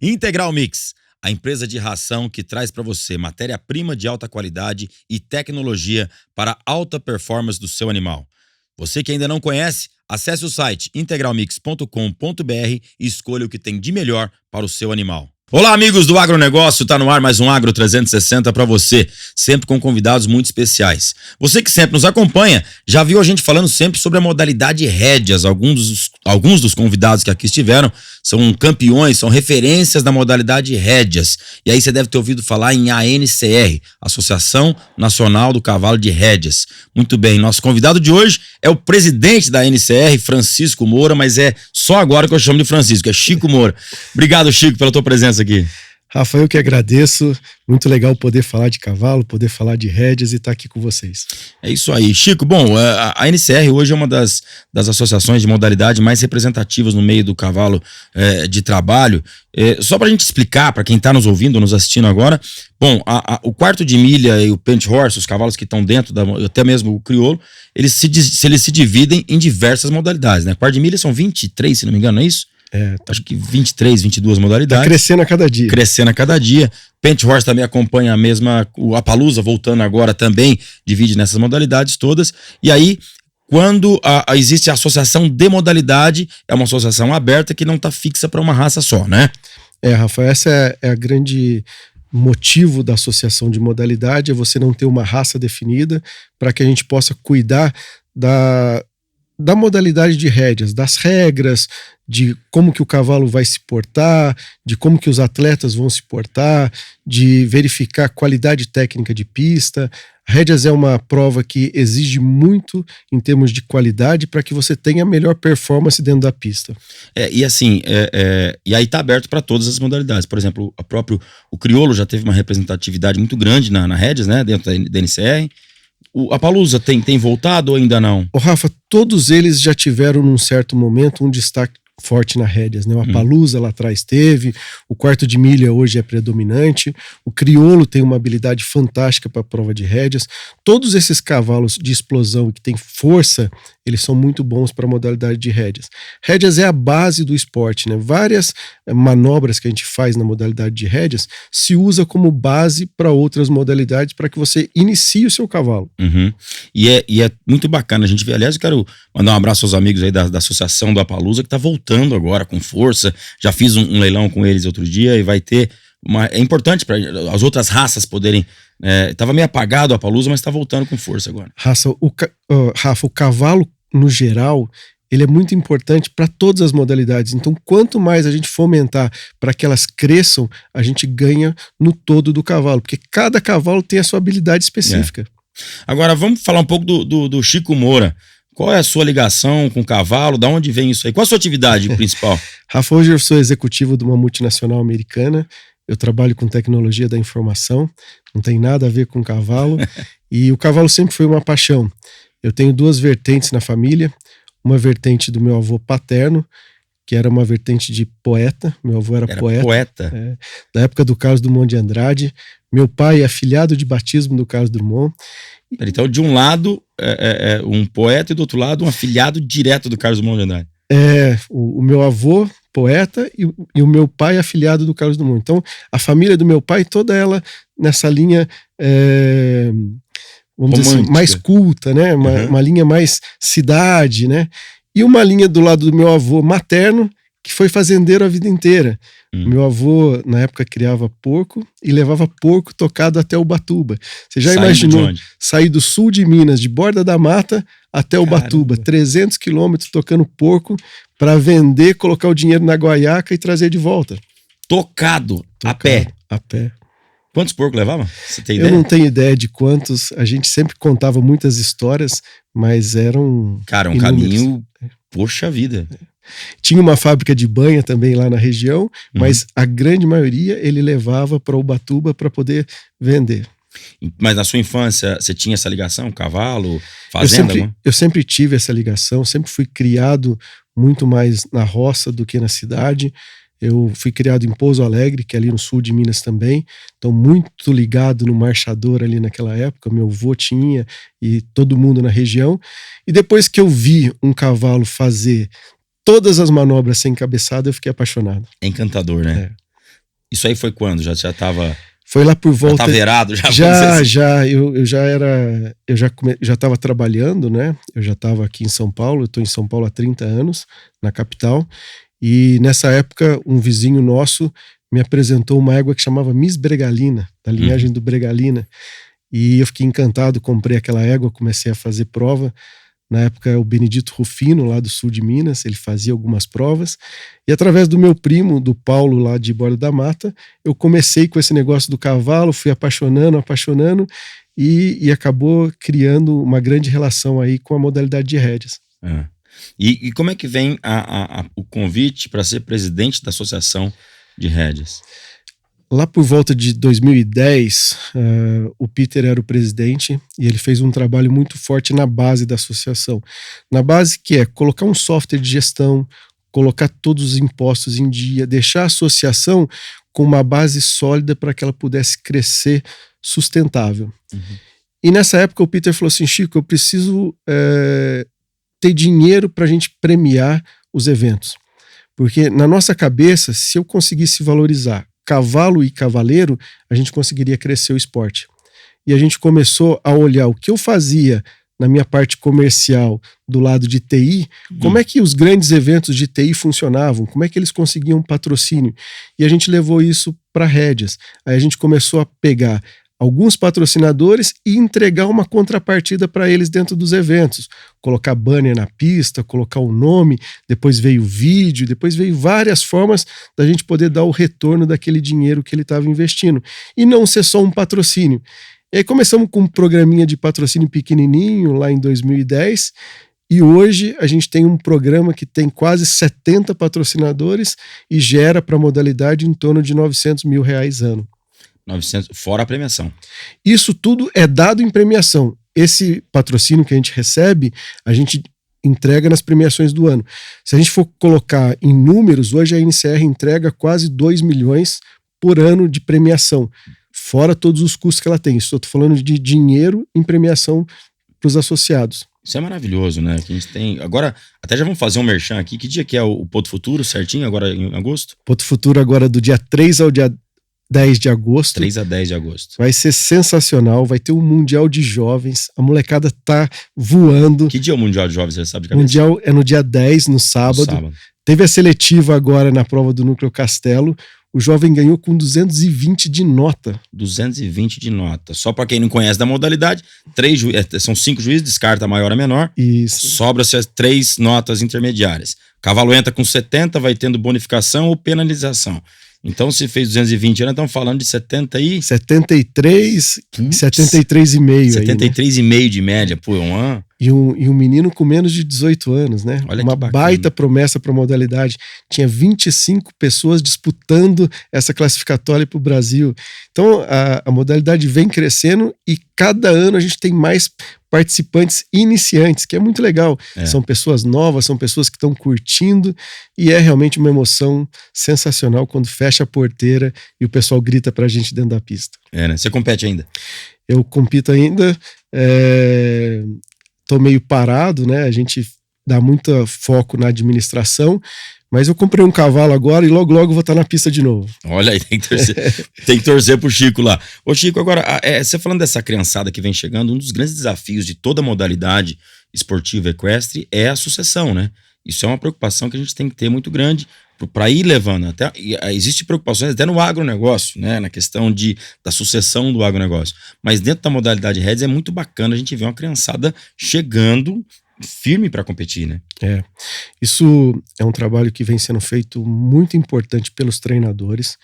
Integral Mix, a empresa de ração que traz para você matéria-prima de alta qualidade e tecnologia para alta performance do seu animal. Você que ainda não conhece, acesse o site integralmix.com.br e escolha o que tem de melhor para o seu animal. Olá, amigos do Agronegócio, tá no ar mais um Agro 360 para você, sempre com convidados muito especiais. Você que sempre nos acompanha, já viu a gente falando sempre sobre a modalidade rédeas. Alguns dos convidados que aqui estiveram são campeões, são referências da modalidade rédeas. E aí você deve ter ouvido falar em ANCR, Associação Nacional do Cavalo de Rédeas. Muito bem, nosso convidado de hoje é o presidente da ANCR, Francisco Moura, mas é só agora que eu chamo de Francisco, é Chico Moura. Obrigado, Chico, pela tua presença aqui. Rafa, eu que agradeço, muito legal poder falar de cavalo, poder falar de rédeas e estar aqui com vocês. É isso aí. Chico, bom, a ANCR hoje é uma das associações de modalidade mais representativas no meio do cavalo de trabalho. Só para a gente explicar, para quem está nos ouvindo, nos assistindo agora, bom, o quarto de milha e o pent horse, os cavalos que estão dentro, até mesmo o crioulo, eles se dividem em diversas modalidades, né? Quarto de milha são 23, se não me engano, não é isso? Acho que 23, 22 modalidades. Tá crescendo a cada dia. Crescendo a cada dia. Pent horse também acompanha a mesma. O Appaloosa voltando agora também divide nessas modalidades todas. E aí, quando existe a associação de modalidade, é uma associação aberta que não está fixa para uma raça só, né? Rafa, essa é a grande motivo da associação de modalidade, é você não ter uma raça definida para que a gente possa cuidar da modalidade de rédeas, das regras, de como que o cavalo vai se portar, de como que os atletas vão se portar, de verificar a qualidade técnica de pista. Rédeas é uma prova que exige muito em termos de qualidade para que você tenha a melhor performance dentro da pista. E assim, e aí tá aberto para todas as modalidades. Por exemplo, o crioulo já teve uma representatividade muito grande na rédeas, né, dentro da NCR. O Appaloosa tem voltado ou ainda não? Rafa, todos eles já tiveram num certo momento um destaque forte na rédeas, né? O Appaloosa lá atrás teve, o quarto de milha hoje é predominante, o crioulo tem uma habilidade fantástica para a prova de rédeas. Todos esses cavalos de explosão que tem força, eles são muito bons para a modalidade de rédeas. Rédeas é a base do esporte, né? Várias manobras que a gente faz na modalidade de rédeas se usa como base para outras modalidades para que você inicie o seu cavalo. Uhum. E é muito bacana a gente ver. Aliás, eu quero mandar um abraço aos amigos aí da associação do Appaloosa, que está voltando agora com força. Já fiz um leilão com eles outro dia e vai ter é importante para as outras raças poderem. Tava meio apagado o Appaloosa, mas está voltando com força agora. Rafa, o cavalo no geral, ele é muito importante para todas as modalidades. Então, quanto mais a gente fomentar para que elas cresçam, a gente ganha no todo do cavalo, porque cada cavalo tem a sua habilidade específica. Agora, vamos falar um pouco do Chico Moura. Qual é a sua ligação com o cavalo? Da onde vem isso aí? Qual a sua atividade principal? Rafa, hoje eu sou executivo de uma multinacional americana. Eu trabalho com tecnologia da informação. Não tem nada a ver com cavalo. E o cavalo sempre foi uma paixão. Eu tenho duas vertentes na família. Uma vertente do meu avô paterno, que era uma vertente de poeta. Meu avô era poeta. Da época do Carlos Drummond de Andrade. Meu pai é afilhado de batismo do Carlos Drummond. Então, de um lado, um poeta e do outro lado, um afilhado direto do Carlos Drummond de Andrade. O meu avô, poeta, e o meu pai afilhado do Carlos Drummond. Então, a família do meu pai, toda ela nessa linha, vamos dizer assim, mais culta, né? Uma linha mais cidade, né? E uma linha do lado do meu avô materno, que foi fazendeiro a vida inteira. Meu avô, na época, criava porco e levava porco tocado até Ubatuba. Você já imaginou sair do sul de Minas, de Borda da Mata, até Ubatuba, 300 quilômetros tocando porco para vender, colocar o dinheiro na guaiaca e trazer de volta? Tocado a pé? A pé. Quantos porcos levava? Você tem ideia? Eu não tenho ideia de quantos. A gente sempre contava muitas histórias, mas eram... Cara, um caminho... Poxa vida. Tinha uma fábrica de banha também lá na região, mas a grande maioria ele levava para Ubatuba para poder vender. Mas na sua infância você tinha essa ligação, cavalo, fazenda? Eu sempre tive essa ligação, sempre fui criado muito mais na roça do que na cidade. Eu fui criado em Pouso Alegre, que é ali no sul de Minas também, então muito ligado no marchador ali naquela época, meu avô tinha e todo mundo na região. E depois que eu vi um cavalo fazer todas as manobras sem cabeçada, eu fiquei apaixonado. É encantador, né? Isso aí foi quando? Já estava... Foi lá por volta... Já tá virado? Eu já estava trabalhando, né? Eu já estava aqui em São Paulo, eu estou em São Paulo há 30 anos, na capital, e nessa época um vizinho nosso me apresentou uma égua que chamava Miss Bregalina, da linhagem do Bregalina, e eu fiquei encantado, comprei aquela égua, comecei a fazer prova. Na época, o Benedito Rufino, lá do sul de Minas, ele fazia algumas provas. E através do meu primo, do Paulo, lá de Borda da Mata, eu comecei com esse negócio do cavalo, fui apaixonando, e acabou criando uma grande relação aí com a modalidade de rédeas. E como é que vem o convite para ser presidente da Associação de Rédeas? Lá por volta de 2010, o Peter era o presidente e ele fez um trabalho muito forte na base da associação. Na base que é colocar um software de gestão, colocar todos os impostos em dia, deixar a associação com uma base sólida para que ela pudesse crescer sustentável. E nessa época o Peter falou assim, Chico, eu preciso ter dinheiro para a gente premiar os eventos. Porque na nossa cabeça, se eu conseguisse valorizar cavalo e cavaleiro, a gente conseguiria crescer o esporte. E a gente começou a olhar o que eu fazia na minha parte comercial do lado de TI, como é que os grandes eventos de TI funcionavam, como é que eles conseguiam patrocínio. E a gente levou isso para rédeas. Aí a gente começou a pegar alguns patrocinadores e entregar uma contrapartida para eles dentro dos eventos. Colocar banner na pista, colocar o nome, depois veio o vídeo, depois veio várias formas da gente poder dar o retorno daquele dinheiro que ele estava investindo. E não ser só um patrocínio. E aí começamos com um programinha de patrocínio pequenininho lá em 2010 e hoje a gente tem um programa que tem quase 70 patrocinadores e gera para a modalidade em torno de R$900 mil ano. 900, fora a premiação. Isso tudo é dado em premiação. Esse patrocínio que a gente recebe, a gente entrega nas premiações do ano. Se a gente for colocar em números, hoje a NCR entrega quase 2 milhões por ano de premiação, fora todos os custos que ela tem. Estou falando de dinheiro em premiação para os associados. Isso é maravilhoso, né? Que a gente tem... Agora, até já vamos fazer um merchan aqui. Que dia que é o Ponto Futuro, certinho, agora em agosto? Ponto Futuro agora do dia 3 ao dia 10 de agosto. 3 a 10 de agosto. Vai ser sensacional, vai ter um Mundial de Jovens, a molecada tá voando. Que dia é o Mundial de Jovens, você sabe de cabeça? Mundial é no dia 10, no sábado. Teve a seletiva agora na prova do Núcleo Castelo, o jovem ganhou com 220 de nota. 220 de nota. Só para quem não conhece da modalidade, são 5 juízes, descarta a maior a menor. Isso. Sobra-se as 3 notas intermediárias. Cavalo entra com 70, vai tendo bonificação ou penalização. Então, se fez 220 anos, estamos falando de 70 e... 73, 73,5. 73,5 de média, pô, é um ano. E um menino com menos de 18 anos, né? Olha uma baita promessa para a modalidade. Tinha 25 pessoas disputando essa classificatória para o Brasil. Então, a modalidade vem crescendo e cada ano a gente tem mais participantes iniciantes, que é muito legal. São pessoas novas, são pessoas que estão curtindo e é realmente uma emoção sensacional quando fecha a porteira e o pessoal grita pra gente dentro da pista. Né? Você compete ainda? Eu compito ainda, tô meio parado, né? A gente dá muito foco na administração, mas eu comprei um cavalo agora e logo vou estar na pista de novo. Olha aí, tem que torcer pro Chico lá. Ô Chico, agora, você falando dessa criançada que vem chegando, um dos grandes desafios de toda modalidade esportiva equestre é a sucessão, né? Isso é uma preocupação que a gente tem que ter muito grande para ir levando. Existem preocupações até no agronegócio, né? Na questão da sucessão do agronegócio. Mas dentro da modalidade rédeas é muito bacana a gente ver uma criançada chegando firme para competir, né? Isso é um trabalho que vem sendo feito muito importante pelos treinadores.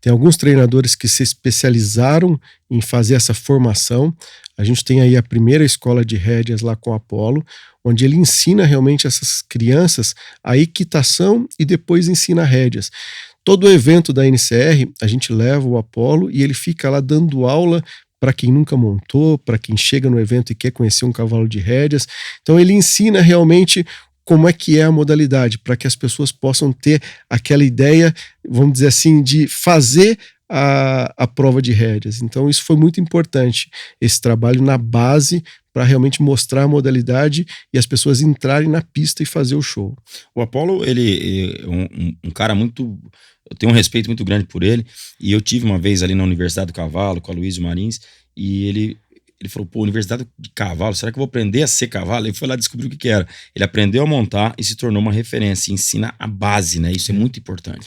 Tem alguns treinadores que se especializaram em fazer essa formação. A gente tem aí a primeira escola de rédeas lá com o Apolo, onde ele ensina realmente essas crianças a equitação e depois ensina rédeas. Todo evento da NCR, a gente leva o Apolo e ele fica lá dando aula para quem nunca montou, para quem chega no evento e quer conhecer um cavalo de rédeas. Então ele ensina realmente como é que é a modalidade, para que as pessoas possam ter aquela ideia, vamos dizer assim, de fazer a prova de rédeas. Então isso foi muito importante, esse trabalho na base, para realmente mostrar a modalidade e as pessoas entrarem na pista e fazer o show. O Apolo, ele é um cara muito eu tenho um respeito muito grande por ele, e eu tive uma vez ali na Universidade do Cavalo, com a Luísio Marins, e ele falou, pô, Universidade de Cavalo, será que eu vou aprender a ser cavalo? Ele foi lá descobrir o que era. Ele aprendeu a montar e se tornou uma referência, ensina a base, né? Isso é muito importante.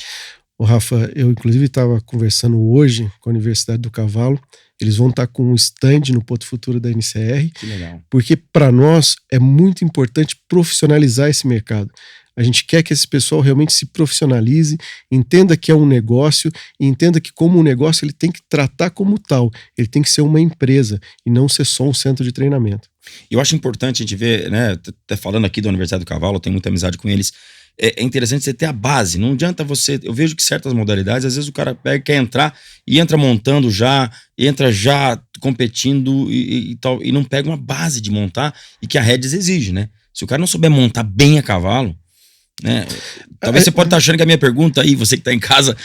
O Rafa, eu inclusive estava conversando hoje com a Universidade do Cavalo, eles vão estar com um stand no Porto Futuro da NCR, Que legal. porque para nós é muito importante profissionalizar esse mercado. A gente quer que esse pessoal realmente se profissionalize, entenda que é um negócio e entenda que como um negócio ele tem que tratar como tal, ele tem que ser uma empresa e não ser só um centro de treinamento. Eu acho importante a gente ver, né, até falando aqui da Universidade do Cavalo, eu tenho muita amizade com eles, é interessante você ter a base, não adianta você, eu vejo que certas modalidades, às vezes o cara pega, quer entrar e entra montando já, entra já competindo e tal, e não pega uma base de montar e que a Rédeas exige, né? Se o cara não souber montar bem a cavalo, né? Talvez você pode estar achando que a minha pergunta aí, você que está em casa,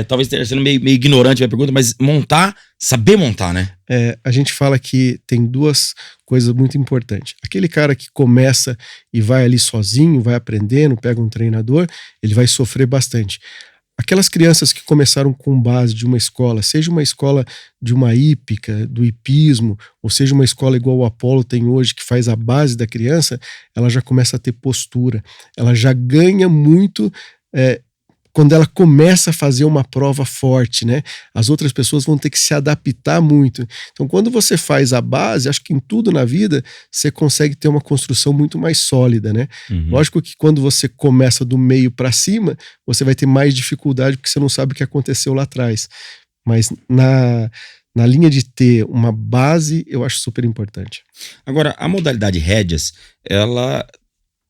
talvez esteja sendo meio ignorante a minha pergunta, mas montar, saber montar, né? A gente fala que tem duas coisas muito importantes. Aquele cara que começa e vai ali sozinho, vai aprendendo, pega um treinador, ele vai sofrer bastante. Aquelas crianças que começaram com base de uma escola, seja uma escola de uma hípica, do hipismo, ou seja uma escola igual o Apolo tem hoje, que faz a base da criança, ela já começa a ter postura, ela já ganha muito quando ela começa a fazer uma prova forte, né? As outras pessoas vão ter que se adaptar muito. Então, quando você faz a base, acho que em tudo na vida, você consegue ter uma construção muito mais sólida, né? Uhum. Lógico que quando você começa do meio para cima, você vai ter mais dificuldade porque você não sabe o que aconteceu lá atrás. Mas na linha de ter uma base, eu acho super importante. Agora, a modalidade Rédeas, ela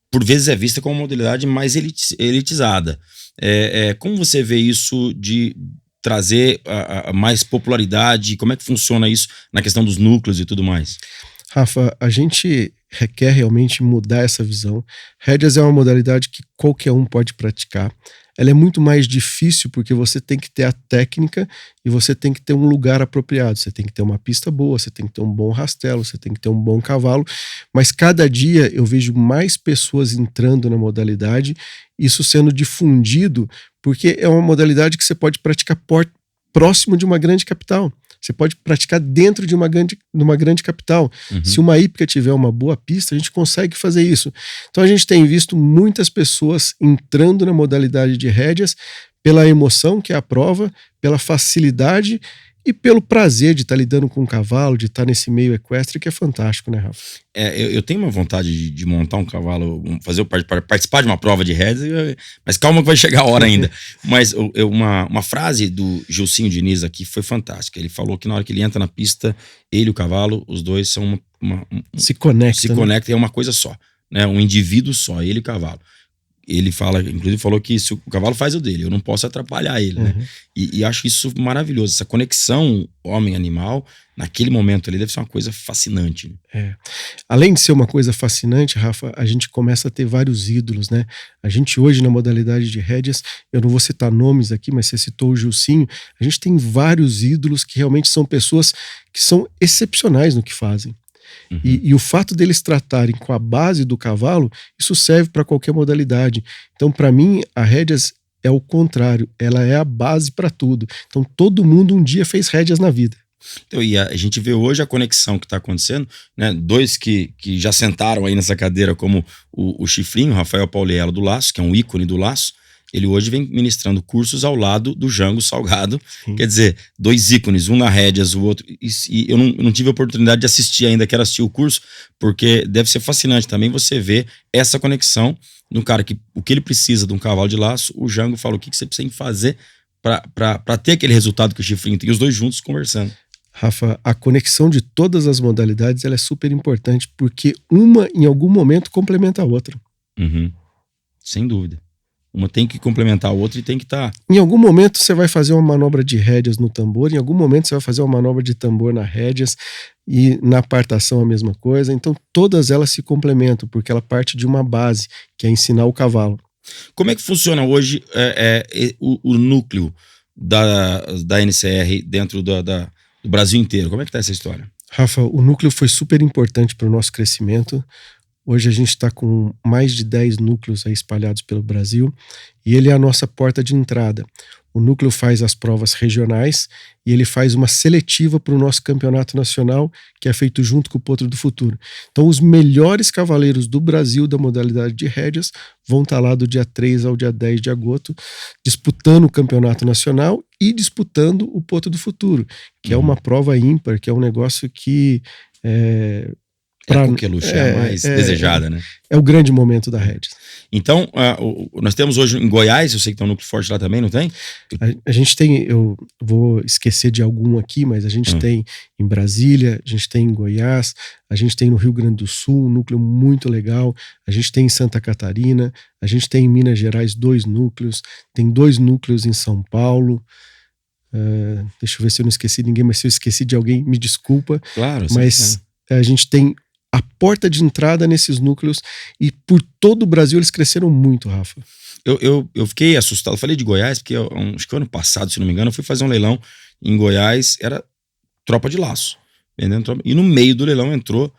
por vezes é vista como uma modalidade mais elitizada. Como você vê isso de trazer a mais popularidade? Como é que funciona isso na questão dos núcleos e tudo mais? Rafa, a gente quer realmente mudar essa visão. Rédeas é uma modalidade que qualquer um pode praticar. Ela é muito mais difícil porque você tem que ter a técnica e você tem que ter um lugar apropriado. Você tem que ter uma pista boa, você tem que ter um bom rastelo, você tem que ter um bom cavalo. Mas cada dia eu vejo mais pessoas entrando na modalidade, isso sendo difundido, porque é uma modalidade que você pode praticar próximo de uma grande capital. Você pode praticar dentro de uma grande capital. Uhum. Se uma hípica tiver uma boa pista, a gente consegue fazer isso. Então a gente tem visto muitas pessoas entrando na modalidade de rédeas pela emoção que é a prova, pela facilidade e pelo prazer de estar lidando com um cavalo, de estar nesse meio equestre, que é fantástico, né, Rafa? Eu tenho uma vontade de montar um cavalo, participar de uma prova de rédeas, mas calma que vai chegar a hora ainda. Mas uma frase do Gilcinho Diniz aqui foi fantástica. Ele falou que na hora que ele entra na pista, ele e o cavalo, os dois são se conectam, né? É uma coisa só, né? Um indivíduo só, ele e o cavalo. Ele inclusive falou que se o cavalo faz o dele, eu não posso atrapalhar ele, né? E acho isso maravilhoso, essa conexão homem-animal, naquele momento ali deve ser uma coisa fascinante. Além de ser uma coisa fascinante, Rafa, a gente começa a ter vários ídolos, né? A gente hoje na modalidade de rédeas, eu não vou citar nomes aqui, mas você citou o Gilcinho, a gente tem vários ídolos que realmente são pessoas que são excepcionais no que fazem. Uhum. E o fato deles tratarem com a base do cavalo, isso serve para qualquer modalidade. Então, para mim, a rédeas é o contrário, ela é a base para tudo. Então, todo mundo um dia fez rédeas na vida. Então, e a gente vê hoje a conexão que está acontecendo, né? Dois que já sentaram aí nessa cadeira, como o Chifrinho, Rafael Pauliello do Laço, que é um ícone do Laço. Ele hoje vem ministrando cursos ao lado do Jango Salgado. Sim. Quer dizer, dois ícones, um na rédeas, o outro. E eu não tive a oportunidade de assistir ainda, quero assistir o curso, porque deve ser fascinante também você ver essa conexão no cara que o que ele precisa de um cavalo de laço, o Jango fala o que você precisa fazer para ter aquele resultado que o Chifrinho tem, os dois juntos conversando. Rafa, a conexão de todas as modalidades ela é super importante, porque uma, em algum momento, complementa a outra. Uhum. Sem dúvida. Uma tem que complementar a outra e tem que estar... Em algum momento você vai fazer uma manobra de rédeas no tambor, em algum momento você vai fazer uma manobra de tambor na rédeas e na apartação a mesma coisa. Então todas elas se complementam, porque ela parte de uma base, que é ensinar o cavalo. Como é que funciona hoje o núcleo da NCR dentro do Brasil inteiro? Como é que está essa história? Rafa, o núcleo foi super importante para o nosso crescimento. Hoje a gente está com mais de 10 núcleos aí espalhados pelo Brasil e ele é a nossa porta de entrada. O núcleo faz as provas regionais e ele faz uma seletiva para o nosso campeonato nacional, que é feito junto com o Potro do Futuro. Então, os melhores cavaleiros do Brasil da modalidade de rédeas vão estar lá do dia 3 ao dia 10 de agosto, disputando o campeonato nacional e disputando o Potro do Futuro, que é uma prova ímpar, que é um negócio que a coqueluche é a mais desejada, né? É o grande momento da rédeas. Então, nós temos hoje em Goiás, eu sei que tem um núcleo forte lá também, não tem? A gente tem, eu vou esquecer de algum aqui, mas a gente tem em Brasília, a gente tem em Goiás, a gente tem no Rio Grande do Sul um núcleo muito legal, a gente tem em Santa Catarina, a gente tem em Minas Gerais 2 núcleos, tem 2 núcleos em São Paulo. Deixa eu ver se eu não esqueci de ninguém, mas se eu esqueci de alguém, me desculpa. Claro, mas a gente tem a porta de entrada nesses núcleos e por todo o Brasil eles cresceram muito, Rafa. Eu fiquei assustado, eu falei de Goiás porque acho que ano passado, se não me engano, eu fui fazer um leilão em Goiás, era tropa de laço, vendendo tropa, e no meio do leilão entrou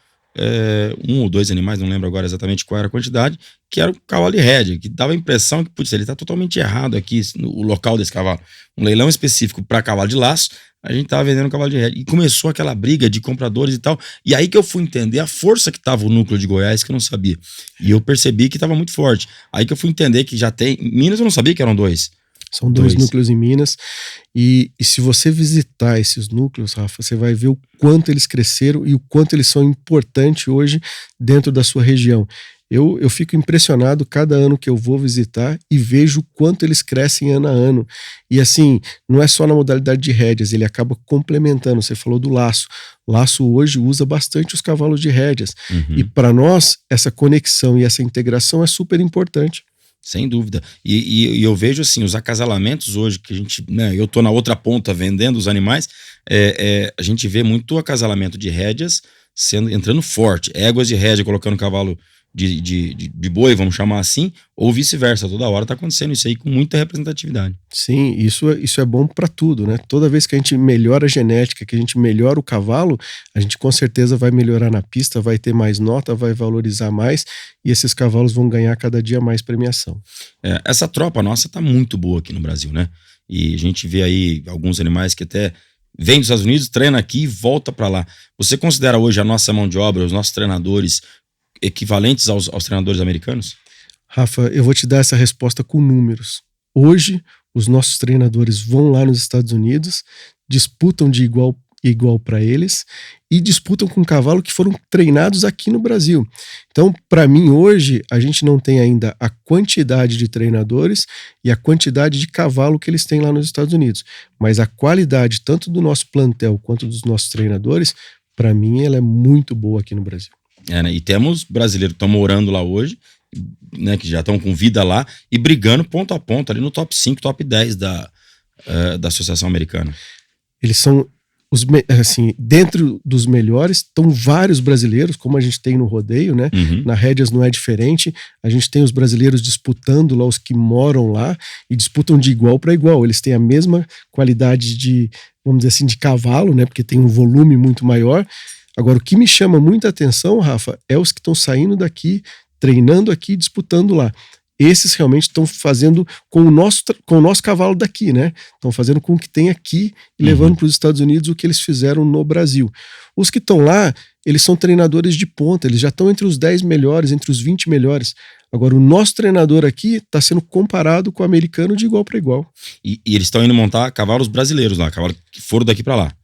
1 ou 2 animais, não lembro agora exatamente qual era a quantidade, que era o cavalo de rédea, que dava a impressão que, putz, ele está totalmente errado aqui, o local desse cavalo. Um leilão específico para cavalo de laço, a gente tava vendendo um cavalo de rédea. E começou aquela briga de compradores e tal. E aí que eu fui entender a força que tava o núcleo de Goiás, que eu não sabia. E eu percebi que tava muito forte. Aí que eu fui entender que já tem... Em Minas eu não sabia que eram 2. São 2 núcleos em Minas. E se você visitar esses núcleos, Rafa, você vai ver o quanto eles cresceram e o quanto eles são importantes hoje dentro da sua região. Eu fico impressionado cada ano que eu vou visitar e vejo o quanto eles crescem ano a ano. E assim, não é só na modalidade de rédeas, ele acaba complementando. Você falou do laço. O laço hoje usa bastante os cavalos de rédeas. E para nós, essa conexão e essa integração é super importante. Sem dúvida. E eu vejo assim, os acasalamentos hoje, que a gente, né, eu tô na outra ponta vendendo os animais, a gente vê muito acasalamento de rédeas entrando forte. Éguas de rédea colocando cavalo de boi, vamos chamar assim, ou vice-versa. Toda hora tá acontecendo isso aí com muita representatividade. Sim, isso é bom para tudo, né? Toda vez que a gente melhora a genética, que a gente melhora o cavalo, a gente com certeza vai melhorar na pista, vai ter mais nota, vai valorizar mais e esses cavalos vão ganhar cada dia mais premiação. Essa tropa nossa tá muito boa aqui no Brasil, né? E a gente vê aí alguns animais que até vêm dos Estados Unidos, treina aqui e volta para lá. Você considera hoje a nossa mão de obra, os nossos treinadores equivalentes aos treinadores americanos? Rafa, eu vou te dar essa resposta com números. Hoje, os nossos treinadores vão lá nos Estados Unidos, disputam de igual para eles e disputam com cavalo que foram treinados aqui no Brasil. Então, para mim, hoje, a gente não tem ainda a quantidade de treinadores e a quantidade de cavalo que eles têm lá nos Estados Unidos. Mas a qualidade, tanto do nosso plantel quanto dos nossos treinadores, para mim, ela é muito boa aqui no Brasil. Né? E temos brasileiros que estão morando lá hoje, né, que já estão com vida lá e brigando ponto a ponto ali no top 5, top 10 da Associação Americana. Eles são, assim, dentro dos melhores, estão vários brasileiros, como a gente tem no rodeio, né? Na rédeas não é diferente. A gente tem os brasileiros disputando lá, os que moram lá, e disputam de igual para igual. Eles têm a mesma qualidade de, vamos dizer assim, de cavalo, né? Porque tem um volume muito maior. Agora, o que me chama muita atenção, Rafa, é os que estão saindo daqui, treinando aqui, disputando lá. Esses realmente estão fazendo com o nosso cavalo daqui, né? Estão fazendo com o que tem aqui e levando para os Estados Unidos o que eles fizeram no Brasil. Os que estão lá, eles são treinadores de ponta, eles já estão entre os 10 melhores, entre os 20 melhores. Agora, o nosso treinador aqui está sendo comparado com o americano de igual para igual. E eles estão indo montar cavalos brasileiros lá, cavalos que foram daqui para lá.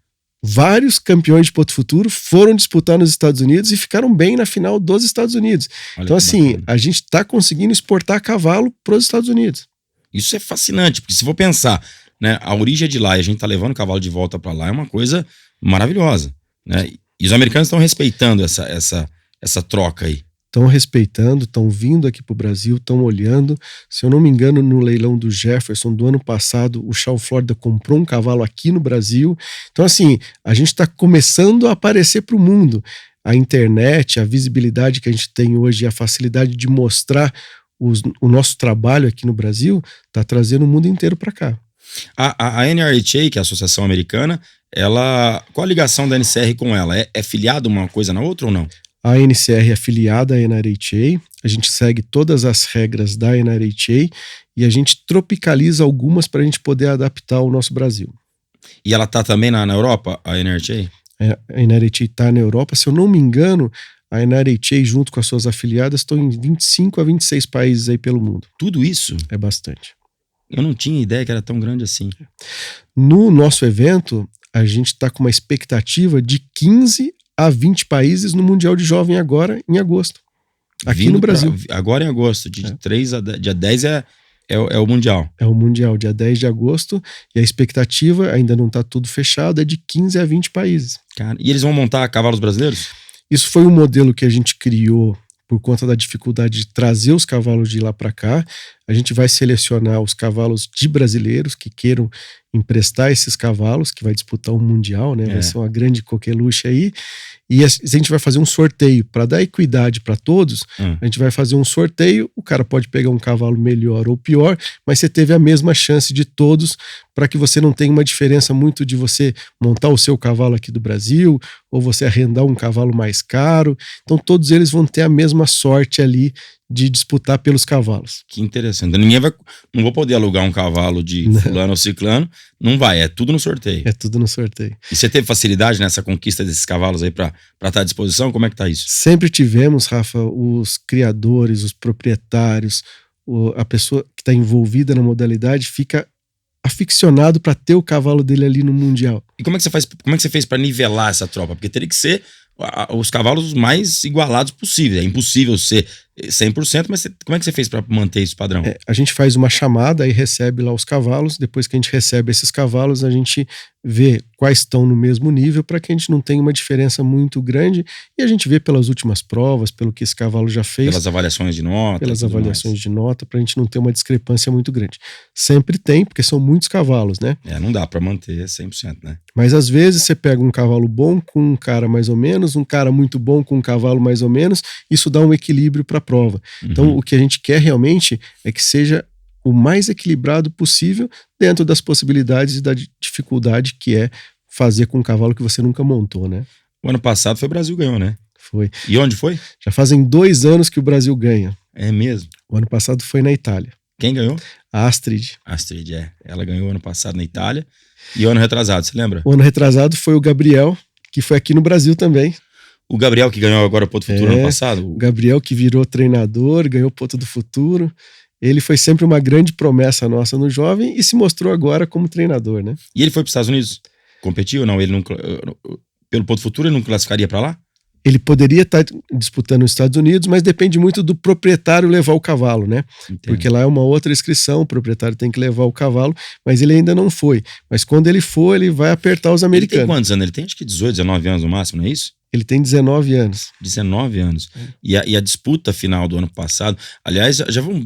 Vários campeões de Potro Futuro foram disputar nos Estados Unidos e ficaram bem na final dos Estados Unidos. Olha, então, assim, bacana. A gente está conseguindo exportar cavalo para os Estados Unidos. Isso é fascinante, porque se for pensar, né, a origem é de lá e a gente tá levando o cavalo de volta para lá é uma coisa maravilhosa, né? E os americanos estão respeitando essa troca aí. Estão respeitando, estão vindo aqui para o Brasil, estão olhando. Se eu não me engano, no leilão do Jefferson do ano passado, o Shaw Florida comprou um cavalo aqui no Brasil. Então, assim, a gente está começando a aparecer para o mundo. A internet, a visibilidade que a gente tem hoje, a facilidade de mostrar o nosso trabalho aqui no Brasil, está trazendo o mundo inteiro para cá. A NRHA, que é a Associação Americana, qual a ligação da NCR com ela? É filiada uma coisa na outra ou não? A NCR é afiliada à NRHA, a gente segue todas as regras da NRHA e a gente tropicaliza algumas para a gente poder adaptar ao nosso Brasil. E ela tá também na Europa, a NRHA? A NRHA está na Europa, se eu não me engano, a NRHA junto com as suas afiliadas estão em 25 a 26 países aí pelo mundo. Tudo isso? É bastante. Eu não tinha ideia que era tão grande assim. No nosso evento, a gente está com uma expectativa de 15 a 20 países no Mundial de Jovem agora, em agosto. Aqui Vindo no Brasil. Agora em agosto, de 3 a 10, dia 10 é o Mundial. É o Mundial, dia 10 de agosto, e a expectativa, ainda não está tudo fechado, é de 15 a 20 países. Cara, e eles vão montar cavalos brasileiros? Isso foi um modelo que a gente criou por conta da dificuldade de trazer os cavalos de lá para cá. A gente vai selecionar os cavalos de brasileiros que queiram emprestar esses cavalos, que vai disputar o Mundial, né? Vai ser uma grande coqueluche aí. E a gente vai fazer um sorteio para dar equidade para todos. A gente vai fazer um sorteio, o cara pode pegar um cavalo melhor ou pior, mas você teve a mesma chance de todos, para que você não tenha uma diferença muito de você montar o seu cavalo aqui do Brasil ou você arrendar um cavalo mais caro. Então todos eles vão ter a mesma sorte ali de disputar pelos cavalos. Que interessante. Não vou poder alugar um cavalo de fulano ou ciclano, não vai, é tudo no sorteio. É tudo no sorteio. E você teve facilidade nessa conquista desses cavalos aí para estar à disposição? Como é que tá isso? Sempre tivemos, Rafa, os criadores, os proprietários, a pessoa que está envolvida na modalidade fica aficionado para ter o cavalo dele ali no Mundial. E como é que você fez para nivelar essa tropa? Porque teria que ser os cavalos mais igualados possível. É impossível ser 100%, mas como é que você fez para manter esse padrão? A gente faz uma chamada e recebe lá os cavalos. Depois que a gente recebe esses cavalos, a gente vê quais estão no mesmo nível para que a gente não tenha uma diferença muito grande. E a gente vê pelas últimas provas, pelo que esse cavalo já fez. Pelas avaliações de nota. Pelas avaliações de nota, para a gente não ter uma discrepância muito grande. Sempre tem, porque são muitos cavalos, né? Não dá para manter 100%, né? Mas às vezes você pega um cavalo bom com um cara mais ou menos, um cara muito bom com um cavalo mais ou menos, isso dá um equilíbrio para a prova. Então o que a gente quer realmente é que seja o mais equilibrado possível dentro das possibilidades e da dificuldade que é fazer com um cavalo que você nunca montou, né? O ano passado foi o Brasil ganhou, né? Foi. E onde foi? Já fazem 2 anos que o Brasil ganha. É mesmo? O ano passado foi na Itália. Quem ganhou? A Astrid. Astrid, Ela ganhou ano passado na Itália. E o ano retrasado, você lembra? O ano retrasado foi o Gabriel, que foi aqui no Brasil também. O Gabriel que ganhou agora o Potro Futuro ano passado? O Gabriel que virou treinador, ganhou o Potro do Futuro. Ele foi sempre uma grande promessa nossa no jovem e se mostrou agora como treinador, né? E ele foi para os Estados Unidos? Competiu ou não? Ele não, pelo Potro Futuro ele não classificaria para lá? Ele poderia estar disputando nos Estados Unidos, mas depende muito do proprietário levar o cavalo, né? Entendo. Porque lá é uma outra inscrição, o proprietário tem que levar o cavalo, mas ele ainda não foi. Mas quando ele for, ele vai apertar os americanos. Ele tem quantos anos? Ele tem acho que 18, 19 anos no máximo, não é isso? Ele tem 19 anos. 19 anos. E a disputa final do ano passado, aliás, já vamos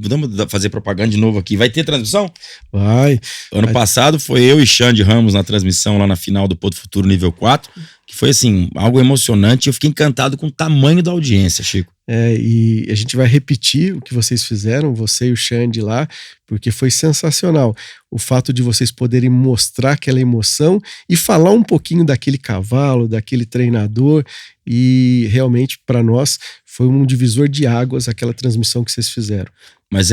fazer propaganda de novo aqui. Vai ter transmissão? Vai. Ano passado foi eu e Xande Ramos na transmissão lá na final do Potro Futuro nível 4, que foi assim, algo emocionante. Eu fiquei encantado com o tamanho da audiência, Chico. E a gente vai repetir o que vocês fizeram, você e o Xande lá, porque foi sensacional. O fato de vocês poderem mostrar aquela emoção e falar um pouquinho daquele cavalo, daquele treinador, e realmente para nós foi um divisor de águas aquela transmissão que vocês fizeram. Mas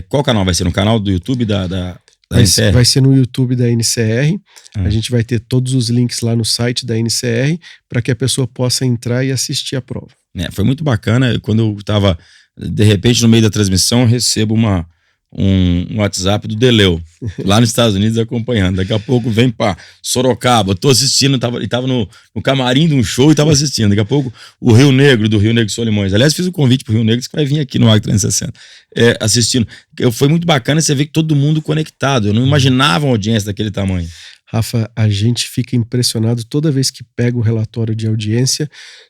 qual canal vai ser? No canal do YouTube da NCR? Vai ser no YouTube da NCR. A gente vai ter todos os links lá no site da NCR para que a pessoa possa entrar e assistir a prova. Foi muito bacana. Quando eu estava, de repente, no meio da transmissão, eu recebo um WhatsApp do Deleu, lá nos Estados Unidos, acompanhando. Daqui a pouco vem para Sorocaba, tô assistindo, ele tava no camarim de um show e tava assistindo. Daqui a pouco o Rio Negro, do Rio Negro Solimões. Aliás, fiz o convite pro Rio Negro, que vai vir aqui no Agro 360, assistindo. Foi muito bacana você ver que todo mundo conectado. Eu não imaginava uma audiência daquele tamanho. Rafa, a gente fica impressionado toda vez que pega o relatório de audiência,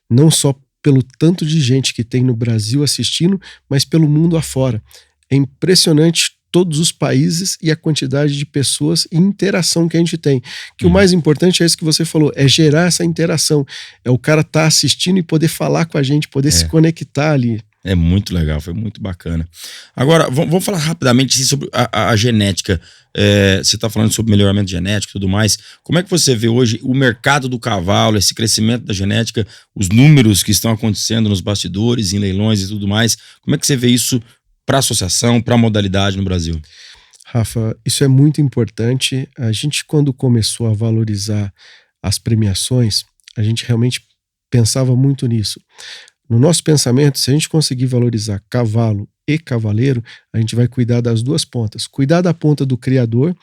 não só pelo tanto de gente que tem no Brasil assistindo, mas pelo mundo afora. É impressionante todos os países e a quantidade de pessoas e interação que a gente tem. Que o mais importante é isso que você falou, é gerar essa interação. É o cara estar assistindo e poder falar com a gente, poder se conectar ali. É muito legal, foi muito bacana. Agora, vamos falar rapidamente assim, sobre a genética. Você está falando sobre melhoramento genético e tudo mais. Como é que você vê hoje o mercado do cavalo, esse crescimento da genética, os números que estão acontecendo nos bastidores, em leilões e tudo mais? Como é que você vê isso para a associação, para a modalidade no Brasil? Rafa, isso é muito importante. A gente, quando começou a valorizar as premiações, a gente realmente pensava muito nisso. No nosso pensamento, se a gente conseguir valorizar cavalo e cavaleiro, a gente vai cuidar das duas pontas. Cuidar da ponta do criador,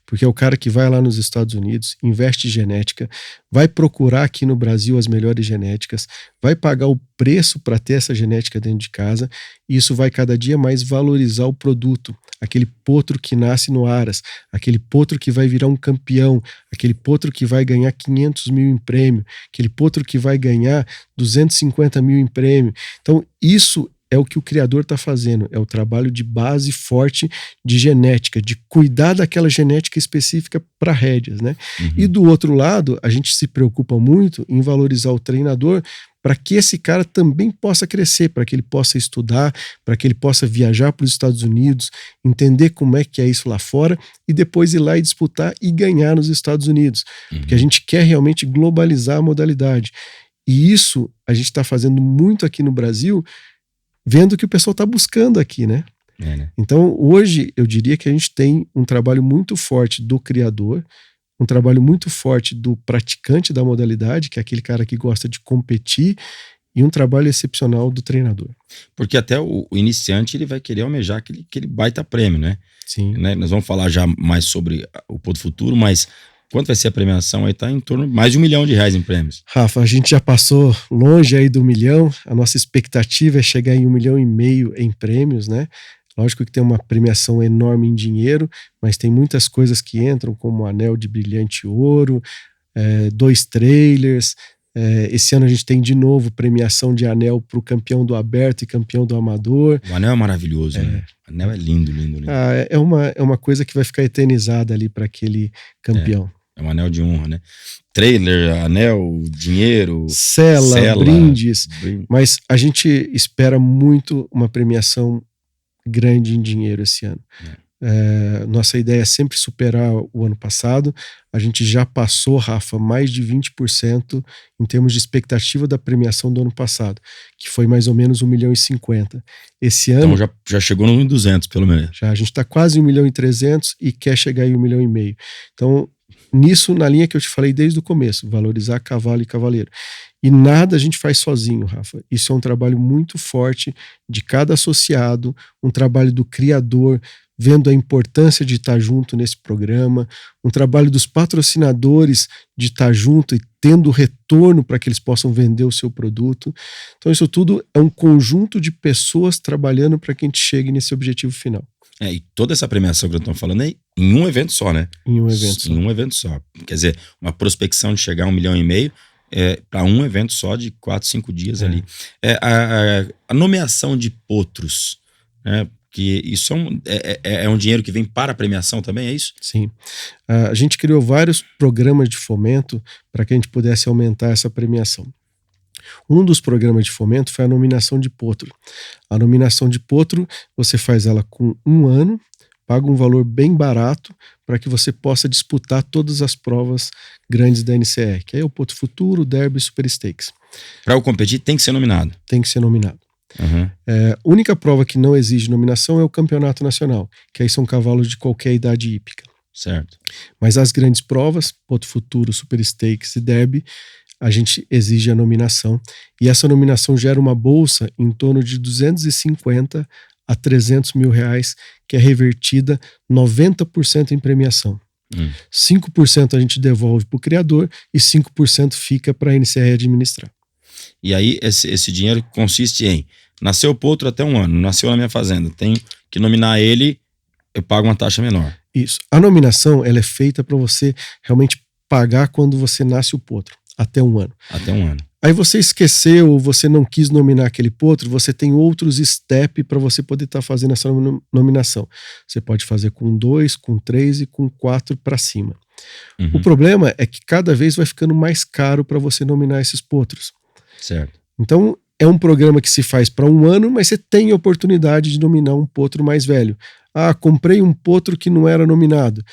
porque é o cara que vai lá nos Estados Unidos, investe em genética, vai procurar aqui no Brasil as melhores genéticas, vai pagar o preço para ter essa genética dentro de casa, e isso vai cada dia mais valorizar o produto. Aquele potro que nasce no Aras, aquele potro que vai virar um campeão, aquele potro que vai ganhar 500 mil em prêmio, aquele potro que vai ganhar 250 mil em prêmio. Então, isso é o que o criador está fazendo, é o trabalho de base forte de genética, de cuidar daquela genética específica para rédeas, né? Uhum. E do outro lado, a gente se preocupa muito em valorizar o treinador para que esse cara também possa crescer, para que ele possa estudar, para que ele possa viajar para os Estados Unidos, entender como é que é isso lá fora e depois ir lá e disputar e ganhar nos Estados Unidos. Uhum. Porque a gente quer realmente globalizar a modalidade. E isso a gente está fazendo muito aqui no Brasil, vendo o que o pessoal está buscando aqui, né? Né? Então, hoje, eu diria que a gente tem um trabalho muito forte do criador, um trabalho muito forte do praticante da modalidade, que é aquele cara que gosta de competir, e um trabalho excepcional do treinador. Porque até o iniciante ele vai querer almejar aquele baita prêmio, né? Sim. Né? Nós vamos falar já mais sobre o Potro Futuro, mas quanto vai ser a premiação? Aí tá em torno de mais de R$1 milhão em prêmios. Rafa, a gente já passou longe aí do 1 milhão, a nossa expectativa é chegar em 1,5 milhão em prêmios, né? Lógico que tem uma premiação enorme em dinheiro, mas tem muitas coisas que entram, como o anel de brilhante ouro, 2 trailers. Esse ano a gente tem de novo premiação de anel para o campeão do aberto e campeão do amador. O anel é maravilhoso, né? O anel é lindo, lindo, lindo. É uma coisa que vai ficar eternizada ali para aquele campeão. É um anel de honra, né? Trailer, anel, dinheiro, Sela, brindes. Mas a gente espera muito uma premiação grande em dinheiro esse ano. Nossa ideia é sempre superar o ano passado. A gente já passou, Rafa, mais de 20% em termos de expectativa da premiação do ano passado, que foi mais ou menos 1,50 milhão. Esse ano... Então já chegou no 1,200 pelo menos. Já, a gente está quase 1,3 milhão e quer chegar em 1,5 milhão. Então, nisso, na linha que eu te falei desde o começo, valorizar cavalo e cavaleiro. E nada a gente faz sozinho, Rafa. Isso é um trabalho muito forte de cada associado, um trabalho do criador, vendo a importância de estar junto nesse programa, um trabalho dos patrocinadores de estar junto e tendo retorno para que eles possam vender o seu produto. Então isso tudo é um conjunto de pessoas trabalhando para que a gente chegue nesse objetivo final. E toda essa premiação que eu estou falando é em um evento só, né? Em um evento só. Em um evento só. Quer dizer, uma prospecção de chegar a 1,5 milhão para um evento só de 4, 5 dias ali. A nomeação de potros, né? Que isso é um dinheiro que vem para a premiação também, é isso? Sim. A gente criou vários programas de fomento para que a gente pudesse aumentar essa premiação. Um dos programas de fomento foi a nominação de potro. A nominação de potro, você faz ela com 1 ano, paga um valor bem barato para que você possa disputar todas as provas grandes da NCR, que é o Potro Futuro, o Derby e Super Stakes. Para eu competir tem que ser nominado? Tem que ser nominado. Uhum. A única prova que não exige nominação é o Campeonato Nacional, que aí são cavalos de qualquer idade hípica. Certo. Mas as grandes provas, Potro Futuro, Super Stakes e Derby, a gente exige a nominação. E essa nominação gera uma bolsa em torno de 250 a 300 mil reais, que é revertida 90% em premiação. 5% a gente devolve para o criador e 5% fica para a NCR administrar. E aí esse dinheiro consiste em: nasceu o potro até 1 ano, nasceu na minha fazenda, tenho que nominar ele, eu pago uma taxa menor. Isso. A nominação ela é feita para você realmente pagar quando você nasce o potro, até 1 ano. Até 1 ano. Aí você esqueceu ou você não quis nominar aquele potro, você tem outros steps para você poder estar fazendo essa nominação. Você pode fazer com 2, com 3 e com 4 para cima. Uhum. O problema é que cada vez vai ficando mais caro para você nominar esses potros. Certo. Então, é um programa que se faz para um ano, mas você tem a oportunidade de nominar um potro mais velho. Ah, comprei um potro que não era nominado.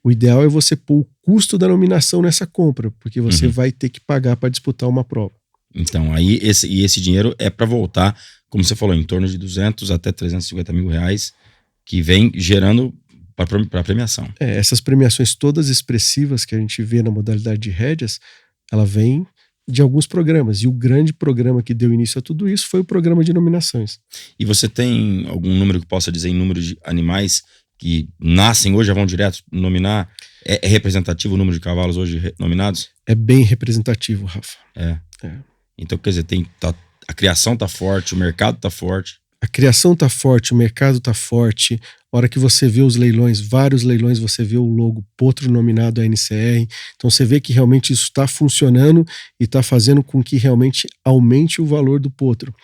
O ideal é você pôr o custo da nominação nessa compra, porque você vai ter que pagar para disputar uma prova. Então, aí esse dinheiro é para voltar, como você falou, em torno de 200 até 350 mil reais, que vem gerando para a premiação. Essas premiações todas expressivas que a gente vê na modalidade de rédeas, ela vem de alguns programas. E o grande programa que deu início a tudo isso foi o programa de nominações. E você tem algum número que possa dizer em número de animais que nascem hoje, já vão direto nominar? É representativo o número de cavalos hoje nominados? É bem representativo, Rafa. Então, quer dizer, a criação tá forte, o mercado tá forte. A criação tá forte, o mercado tá forte. A hora que você vê os leilões, vários leilões, você vê o logo potro nominado à NCR. Então você vê que realmente isso está funcionando e está fazendo com que realmente aumente o valor do potro.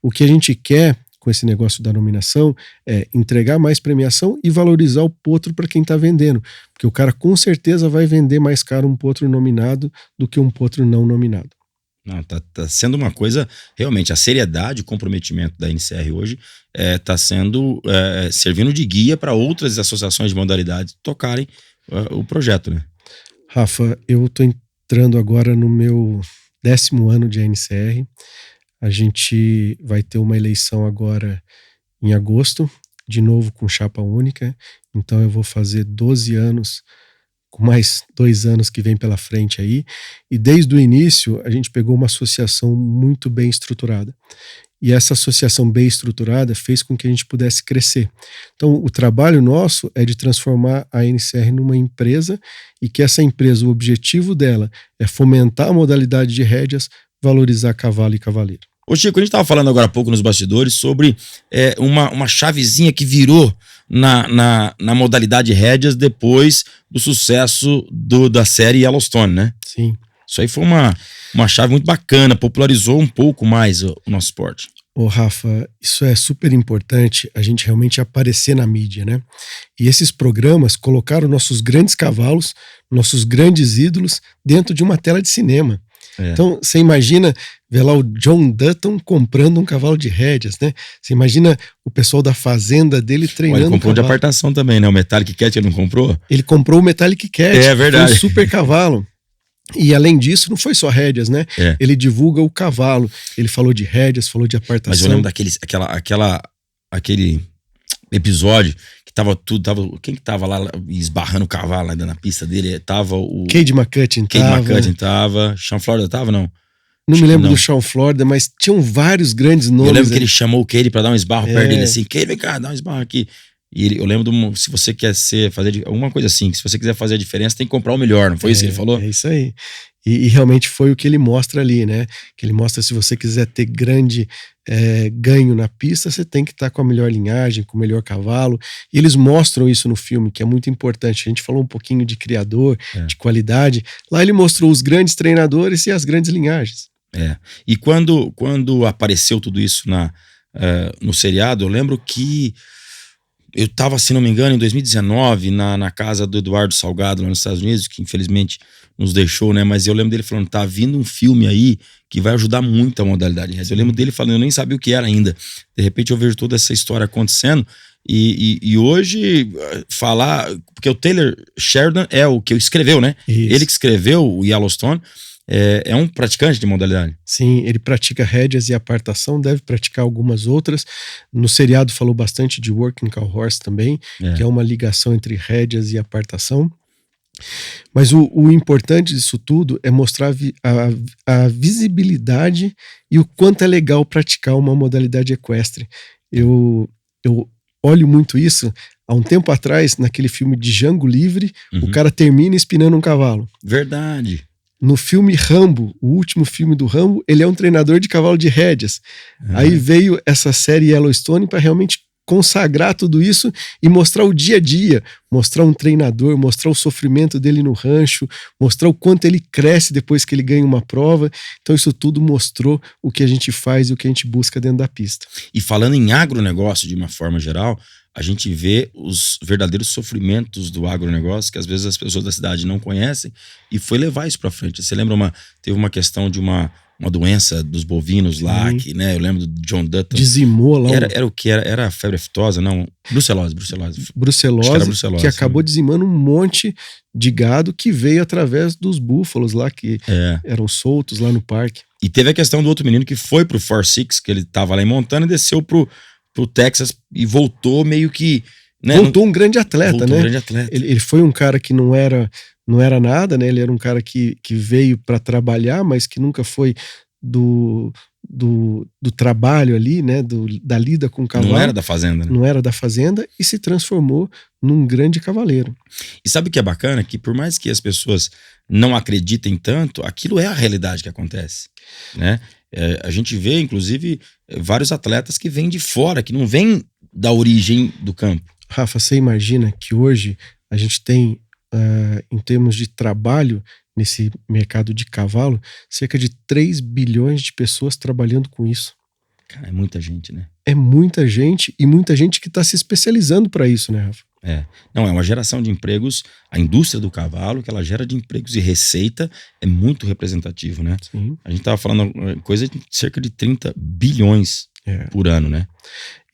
O que a gente quer com esse negócio da nominação é entregar mais premiação e valorizar o potro para quem está vendendo. Porque o cara com certeza vai vender mais caro um potro nominado do que um potro não nominado. Não, tá sendo uma coisa, realmente, a seriedade, o comprometimento da NCR hoje tá sendo, servindo de guia para outras associações de modalidades tocarem o projeto, né? Rafa, eu tô entrando agora no meu 10º ano de NCR. A gente vai ter uma eleição agora em agosto, de novo com chapa única. Então eu vou fazer 12 anos, com mais 2 anos que vem pela frente aí. E desde o início a gente pegou uma associação muito bem estruturada. E essa associação bem estruturada fez com que a gente pudesse crescer. Então o trabalho nosso é de transformar a NCR numa empresa e que essa empresa, o objetivo dela é fomentar a modalidade de rédeas, valorizar cavalo e cavaleiro. Ô Chico, a gente estava falando agora há pouco nos bastidores sobre uma chavezinha que virou na modalidade rédeas depois do sucesso da série Yellowstone, né? Sim. Isso aí foi uma chave muito bacana, popularizou um pouco mais o nosso esporte. Ô Rafa, isso é super importante, a gente realmente aparecer na mídia, né? E esses programas colocaram nossos grandes cavalos, nossos grandes ídolos dentro de uma tela de cinema. Então, você imagina ver lá o John Dutton comprando um cavalo de rédeas, né? Você imagina o pessoal da fazenda dele treinando. Ele comprou de apartação também, né? O Metallic Cat ele não comprou? Ele comprou o Metallic Cat. É verdade. Foi um super cavalo. E além disso, não foi só rédeas, né? Ele divulga o cavalo. Ele falou de rédeas, falou de apartação. Mas eu lembro aquele episódio que quem que tava lá esbarrando o cavalo lá na pista dele? Tava o Cade McCutcheon tava. Sean Florida tava, não? Não me lembro do Sean Florida, mas tinham vários grandes nomes. Eu lembro que ele chamou o Cade pra dar um esbarro perto dele assim. Cade, vem cá, dá um esbarro aqui. E eu lembro se você quer fazer alguma coisa assim, que se você quiser fazer a diferença, tem que comprar o melhor, não foi isso que ele falou? É isso aí. E realmente foi o que ele mostra ali, né? Que ele mostra, se você quiser ter grande ganho na pista, você tem que estar com a melhor linhagem, com o melhor cavalo. E eles mostram isso no filme, que é muito importante. A gente falou um pouquinho de criador, de qualidade. Lá ele mostrou os grandes treinadores e as grandes linhagens. E quando apareceu tudo isso no seriado, eu lembro que eu tava, se não me engano, em 2019, na casa do Eduardo Salgado, lá nos Estados Unidos, que infelizmente nos deixou, né? Mas eu lembro dele falando, tá vindo um filme aí que vai ajudar muito a modalidade. Eu lembro dele falando, eu nem sabia o que era ainda. De repente eu vejo toda essa história acontecendo e hoje falar... Porque o Taylor Sheridan é o que escreveu, né? Isso. Ele que escreveu o Yellowstone. É um praticante de modalidade. Sim, ele pratica rédeas e apartação, deve praticar algumas outras. No seriado falou bastante de Working Cow Horse também, que é uma ligação entre rédeas e apartação. Mas o importante disso tudo é mostrar a visibilidade e o quanto é legal praticar uma modalidade equestre. Eu olho muito isso. Há um tempo atrás, naquele filme de Django Livre, o cara termina espinando um cavalo. Verdade. No filme Rambo, o último filme do Rambo, ele é um treinador de cavalo de rédeas. Aí veio essa série Yellowstone para realmente consagrar tudo isso e mostrar o dia a dia, mostrar um treinador, mostrar o sofrimento dele no rancho, mostrar o quanto ele cresce depois que ele ganha uma prova. Então isso tudo mostrou o que a gente faz e o que a gente busca dentro da pista. E falando em agronegócio de uma forma geral, a gente vê os verdadeiros sofrimentos do agronegócio, que às vezes as pessoas da cidade não conhecem, e foi levar isso para frente. Você lembra, teve uma questão de uma uma doença dos bovinos lá, Sim. que, né, eu lembro do John Dutton. Dizimou lá Era o que? Era a febre aftosa, não? Brucelose. Acho que era brucelose, que acabou dizimando um monte de gado que veio através dos búfalos lá, que eram soltos lá no parque. E teve a questão do outro menino que foi pro Fort Six, que ele tava lá em Montana, e desceu pro Texas e voltou meio que... Né, voltou um grande atleta, voltou né? Um grande atleta. Ele foi um cara que não era nada, né? Ele era um cara que veio para trabalhar, mas que nunca foi do trabalho ali, né? Da lida com o cavalo. Não era da fazenda, né? Não era da fazenda e se transformou num grande cavaleiro. E sabe o que é bacana? Que por mais que as pessoas não acreditem tanto, aquilo é a realidade que acontece, né? A gente vê, inclusive, vários atletas que vêm de fora, que não vêm da origem do campo. Rafa, você imagina que hoje a gente tem, em termos de trabalho, nesse mercado de cavalo, cerca de 3 bilhões de pessoas trabalhando com isso. Cara, é muita gente, né? É muita gente e muita gente que está se especializando para isso, né, Rafa? Não, é uma geração de empregos, a indústria do cavalo, que ela gera de empregos e receita, é muito representativo, né? Sim. A gente tava falando coisa de cerca de 30 bilhões por ano, né?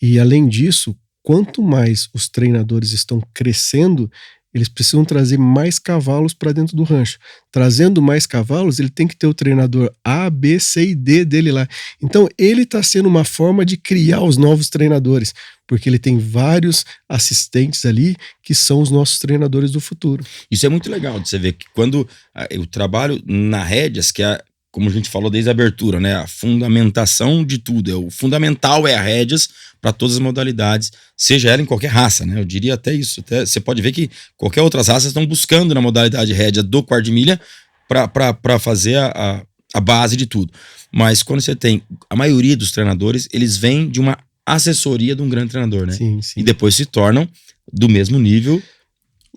E além disso, quanto mais os treinadores estão crescendo, eles precisam trazer mais cavalos para dentro do rancho. Trazendo mais cavalos, ele tem que ter o treinador A, B, C e D dele lá. Então, ele está sendo uma forma de criar os novos treinadores, porque ele tem vários assistentes ali que são os nossos treinadores do futuro. Isso é muito legal de você ver que quando eu trabalho na rédeas, que é, como a gente falou desde a abertura, né, a fundamentação de tudo, o fundamental é a rédeas para todas as modalidades, seja ela em qualquer raça, né? Eu diria até isso. Até, você pode ver que qualquer outras raças estão buscando na modalidade rédea do quarto de milha para fazer a base de tudo. Mas quando você tem a maioria dos treinadores, eles vêm de uma assessoria de um grande treinador, né? Sim, sim. E depois se tornam do mesmo nível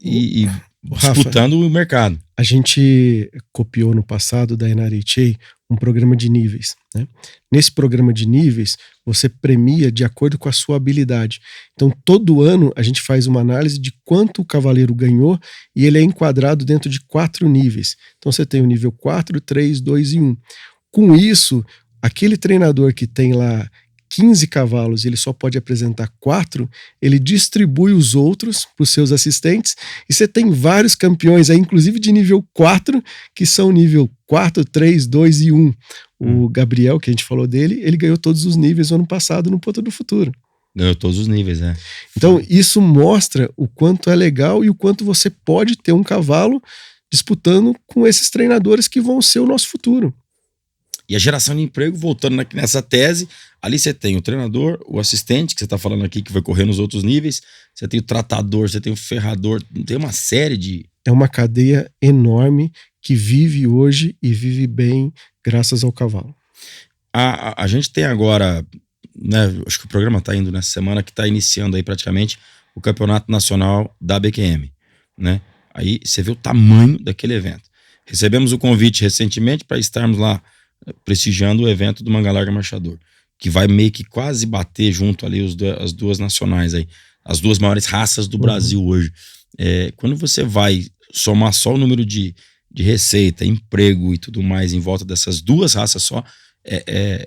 e disputando Rafa, o mercado. A gente copiou no passado da NRHA um programa de níveis, né? Nesse programa de níveis, você premia de acordo com a sua habilidade. Então, todo ano a gente faz uma análise de quanto o cavaleiro ganhou e ele é enquadrado dentro de 4 níveis. Então, você tem o nível 4, 3, 2 e 1. Com isso, aquele treinador que tem lá 15 cavalos e ele só pode apresentar 4, ele distribui os outros para os seus assistentes e você tem vários campeões aí, inclusive de nível 4, que são nível 4, 3, 2 e 1. O Gabriel, que a gente falou dele, ele ganhou todos os níveis no ano passado no Ponta do Futuro. Ganhou todos os níveis, né? Então isso mostra o quanto é legal e o quanto você pode ter um cavalo disputando com esses treinadores que vão ser o nosso futuro. E a geração de emprego, voltando nessa tese, ali você tem o treinador, o assistente, que você está falando aqui, que vai correr nos outros níveis, você tem o tratador, você tem o ferrador, tem uma série de... É uma cadeia enorme que vive hoje e vive bem graças ao cavalo. A gente tem agora, né, acho que o programa está indo nessa semana, que está iniciando aí praticamente o Campeonato Nacional da BQM, né? Aí você vê o tamanho daquele evento. Recebemos o convite recentemente para estarmos lá prestigiando o evento do Mangalarga Marchador, que vai meio que quase bater junto ali as duas nacionais aí, as duas maiores raças do Brasil hoje. Quando você vai somar só o número de receita, emprego e tudo mais em volta dessas duas raças só, é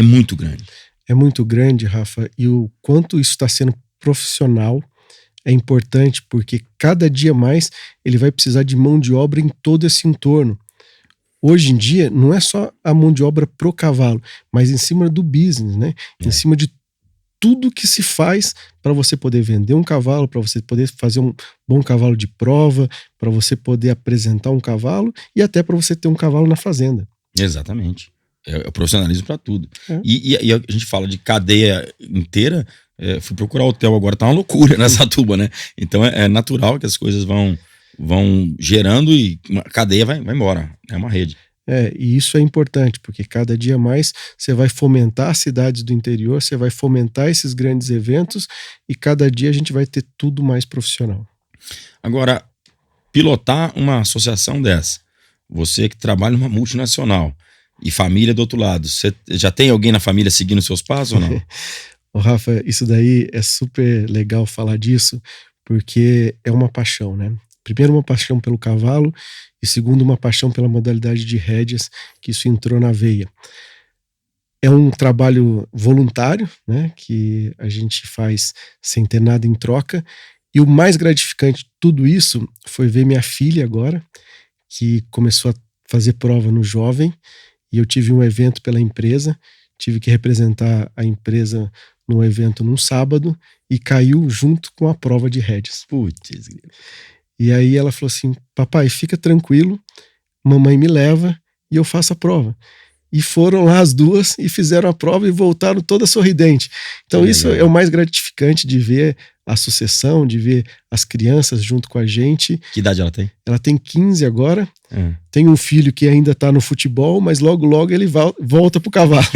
muito grande. É muito grande, Rafa, e o quanto isso está sendo profissional é importante, porque cada dia mais ele vai precisar de mão de obra em todo esse entorno. Hoje em dia, não é só a mão de obra pro cavalo, mas em cima do business, né? Em cima de tudo que se faz para você poder vender um cavalo, para você poder fazer um bom cavalo de prova, para você poder apresentar um cavalo e até para você ter um cavalo na fazenda. Exatamente. É o profissionalismo para tudo. E a gente fala de cadeia inteira. Fui procurar hotel agora, tá uma loucura nessa tuba, né? Então é natural que as coisas vão gerando e a cadeia vai embora. É uma rede. E isso é importante, porque cada dia mais você vai fomentar as cidades do interior, você vai fomentar esses grandes eventos e cada dia a gente vai ter tudo mais profissional. Agora, pilotar uma associação dessa, você que trabalha numa multinacional e família do outro lado, você já tem alguém na família seguindo seus passos ou não? Rafa, isso daí é super legal falar disso, porque é uma paixão, né? Primeiro, uma paixão pelo cavalo e segundo, uma paixão pela modalidade de rédeas, que isso entrou na veia. É um trabalho voluntário, né, que a gente faz sem ter nada em troca. E o mais gratificante de tudo isso foi ver minha filha agora, que começou a fazer prova no jovem, e eu tive um evento pela empresa, tive que representar a empresa num evento num sábado, e caiu junto com a prova de rédeas. Putz. E aí ela falou assim: papai, fica tranquilo, mamãe me leva e eu faço a prova. E foram lá as duas e fizeram a prova e voltaram toda sorridente. Então isso é o mais gratificante de ver a sucessão, de ver as crianças junto com a gente. Que idade ela tem? Ela tem 15 agora. Tem um filho que ainda tá no futebol, mas logo logo ele volta pro cavalo.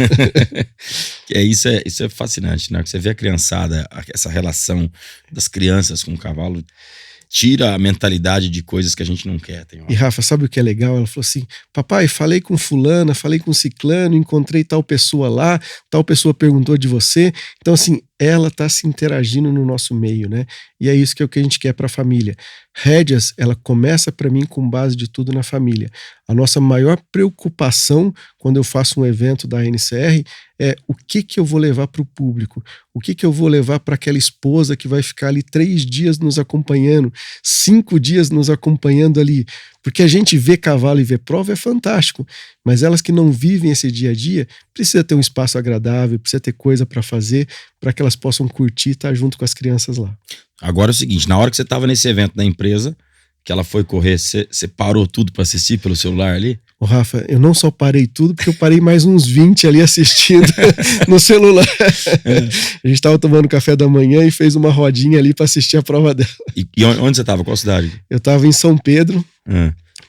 Isso é fascinante, né? Que você vê a criançada, essa relação das crianças com o cavalo, tira a mentalidade de coisas que a gente não quer. E Rafa, sabe o que é legal? Ela falou assim: papai, falei com fulana, falei com ciclano, encontrei tal pessoa lá, tal pessoa perguntou de você. Então assim, ela tá se interagindo no nosso meio, né? E é isso que é o que a gente quer para a família. Rédeas, ela começa para mim com base de tudo na família. A nossa maior preocupação quando eu faço um evento da NCR é o que eu vou levar para o público, o que eu vou levar para aquela esposa que vai ficar ali 3 dias nos acompanhando, 5 dias nos acompanhando ali. Porque a gente vê cavalo e vê prova é fantástico, mas elas que não vivem esse dia a dia, precisa ter um espaço agradável, precisa ter coisa para fazer, para que elas possam curtir e estar junto com as crianças lá. Agora é o seguinte, na hora que você estava nesse evento da empresa, que ela foi correr, você parou tudo para assistir pelo celular ali? Ô Rafa, eu não só parei tudo, porque eu parei mais uns 20 ali assistindo no celular. A gente estava tomando café da manhã e fez uma rodinha ali para assistir a prova dela. E onde você estava? Qual cidade? Eu estava em São Pedro,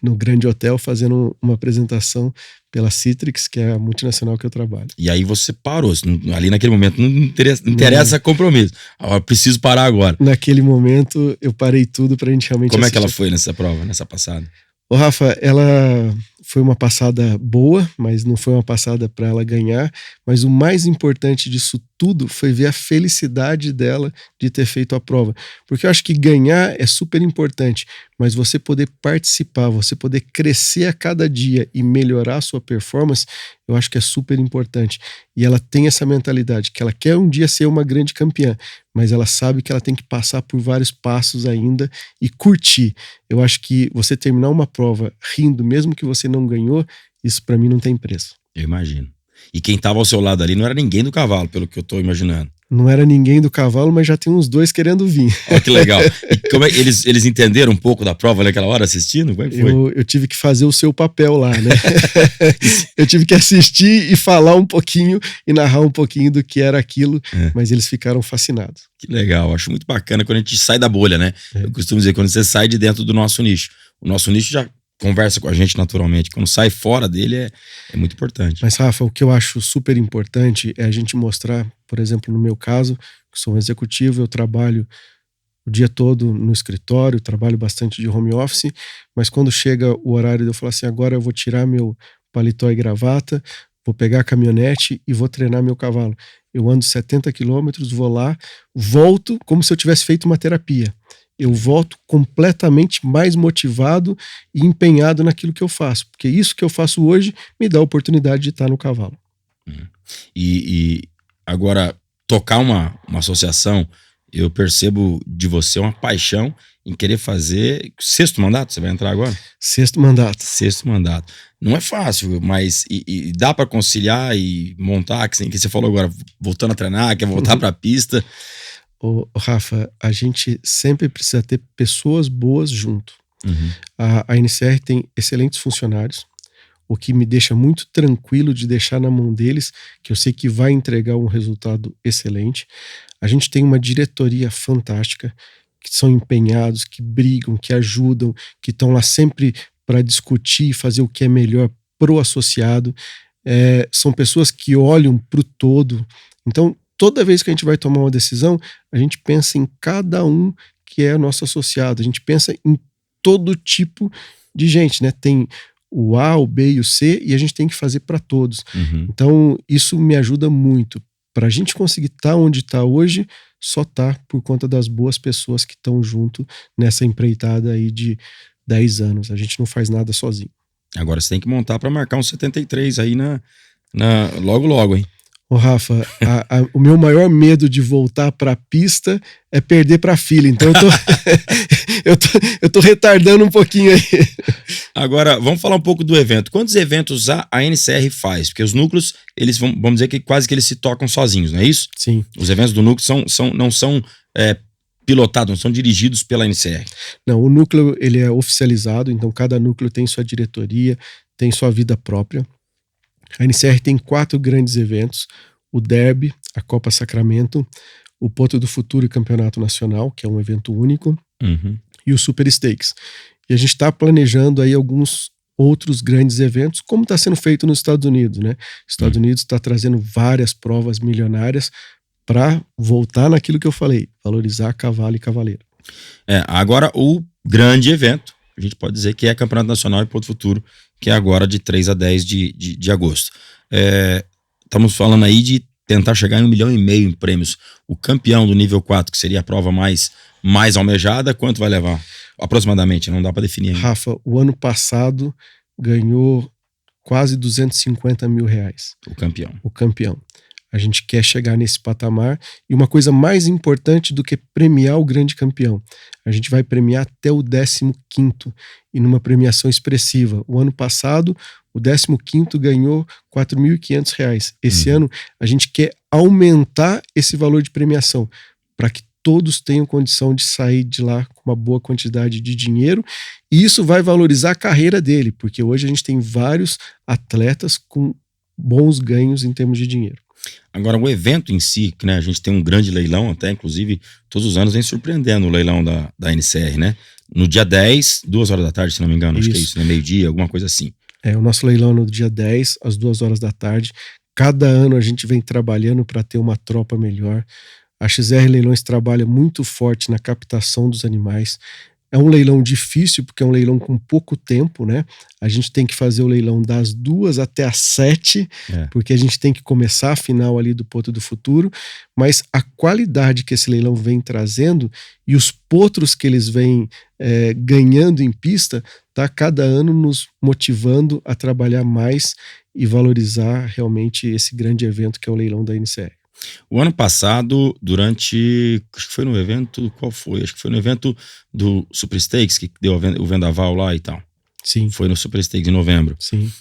no Grande Hotel, fazendo uma apresentação pela Citrix, que é a multinacional que eu trabalho. E aí você parou, ali naquele momento não interessa compromisso. Eu preciso parar agora. Naquele momento eu parei tudo pra gente realmente Como assistir. é que ela foi nessa prova, nessa passada? Ô Rafa, ela foi uma passada boa, mas não foi uma passada para ela ganhar. Mas o mais importante disso tudo foi ver a felicidade dela de ter feito a prova. Porque eu acho que ganhar é super importante, mas você poder participar, você poder crescer a cada dia e melhorar a sua performance, eu acho que é super importante. E ela tem essa mentalidade, que ela quer um dia ser uma grande campeã, mas ela sabe que ela tem que passar por vários passos ainda e curtir. Eu acho que você terminar uma prova rindo, mesmo que você não ganhou, isso para mim não tem preço. Eu imagino. E quem tava ao seu lado ali não era ninguém do cavalo, pelo que eu tô imaginando. Não era ninguém do cavalo, mas já tem uns 2 querendo vir. Olha que legal. E como é que eles entenderam um pouco da prova naquela hora assistindo? Como é que foi? Eu tive que fazer o seu papel lá, né? Eu tive que assistir e falar um pouquinho e narrar um pouquinho do que era aquilo, mas eles ficaram fascinados. Que legal, acho muito bacana quando a gente sai da bolha, né? Eu costumo dizer, quando você sai de dentro do nosso nicho. O nosso nicho já conversa com a gente naturalmente. Quando sai fora dele é muito importante. Mas, Rafa, o que eu acho super importante é a gente mostrar, por exemplo, no meu caso, que sou um executivo, eu trabalho o dia todo no escritório, trabalho bastante de home office, mas quando chega o horário de eu falar assim, agora eu vou tirar meu paletó e gravata, vou pegar a caminhonete e vou treinar meu cavalo. Eu ando 70 quilômetros, vou lá, volto como se eu tivesse feito uma terapia. Eu volto completamente mais motivado e empenhado naquilo que eu faço. Porque isso que eu faço hoje me dá a oportunidade de estar no cavalo. E agora, tocar uma associação, eu percebo de você uma paixão em querer fazer 6º mandato. Você vai entrar agora? 6º mandato. 6º mandato. Não é fácil, mas e dá para conciliar e montar, que você falou agora, voltando a treinar, quer voltar para a pista. Ô, Rafa, a gente sempre precisa ter pessoas boas junto. A NCR tem excelentes funcionários, o que me deixa muito tranquilo de deixar na mão deles, que eu sei que vai entregar um resultado excelente. A gente tem uma diretoria fantástica, que são empenhados, que brigam, que ajudam, que estão lá sempre para discutir e fazer o que é melhor pro associado. São pessoas que olham pro todo. Então, toda vez que a gente vai tomar uma decisão, a gente pensa em cada um que é nosso associado. A gente pensa em todo tipo de gente, né? Tem o A, o B e o C, e a gente tem que fazer para todos. Então, isso me ajuda muito. para a gente conseguir estar onde está hoje, só tá por conta das boas pessoas que estão junto nessa empreitada aí de 10 anos. A gente não faz nada sozinho. Agora você tem que montar para marcar um 73 aí logo, hein? Ô Rafa, o meu maior medo de voltar para a pista é perder para a fila. Então eu tô retardando um pouquinho aí. Agora, vamos falar um pouco do evento. Quantos eventos a NCR faz? Porque os núcleos, eles vamos dizer que quase que eles se tocam sozinhos, não é isso? Sim. Os eventos do núcleo não são pilotados, não são dirigidos pela NCR. Não, o núcleo ele é oficializado, então cada núcleo tem sua diretoria, tem sua vida própria. A NCR tem 4 grandes eventos: o Derby, a Copa Sacramento, o Potro do Futuro e Campeonato Nacional, que é um evento único, e o Super Stakes. E a gente está planejando aí alguns outros grandes eventos, como está sendo feito nos Estados Unidos, né? Os Estados Unidos está trazendo várias provas milionárias para voltar naquilo que eu falei, valorizar cavalo e cavaleiro. Agora o grande evento, a gente pode dizer que é Campeonato Nacional e Potro Futuro, que é agora de 3 a 10 de agosto. Estamos falando aí de tentar chegar em 1,5 milhão em prêmios. O campeão do nível 4, que seria a prova mais almejada, quanto vai levar? Aproximadamente, não dá para definir ainda. Rafa, o ano passado ganhou quase R$250 mil. O campeão. A gente quer chegar nesse patamar. E uma coisa mais importante do que premiar o grande campeão, a gente vai premiar até o 15º, e numa premiação expressiva. O ano passado, o 15º ganhou R$4.500. Esse ano, a gente quer aumentar esse valor de premiação para que todos tenham condição de sair de lá com uma boa quantidade de dinheiro, e isso vai valorizar a carreira dele, porque hoje a gente tem vários atletas com bons ganhos em termos de dinheiro. Agora, o evento em si, que, né, a gente tem um grande leilão, até inclusive todos os anos vem surpreendendo o leilão da NCR, né? No dia 10, 2 horas da tarde, se não me engano, acho que é isso, né? Meio-dia, alguma coisa assim. O nosso leilão é no dia 10, às 2 horas da tarde. Cada ano a gente vem trabalhando para ter uma tropa melhor. A XR Leilões trabalha muito forte na captação dos animais. É um leilão difícil, porque é um leilão com pouco tempo, né? A gente tem que fazer o leilão das 2 até as 7, porque a gente tem que começar a final ali do Potro do Futuro, mas a qualidade que esse leilão vem trazendo e os potros que eles vêm ganhando em pista, tá cada ano nos motivando a trabalhar mais e valorizar realmente esse grande evento que é o leilão da NCR. O ano passado, acho que foi no evento, qual foi? Acho que foi no evento do Super Stakes, que deu o vendaval lá e tal. Sim. Foi no Super Stakes, em novembro. Sim.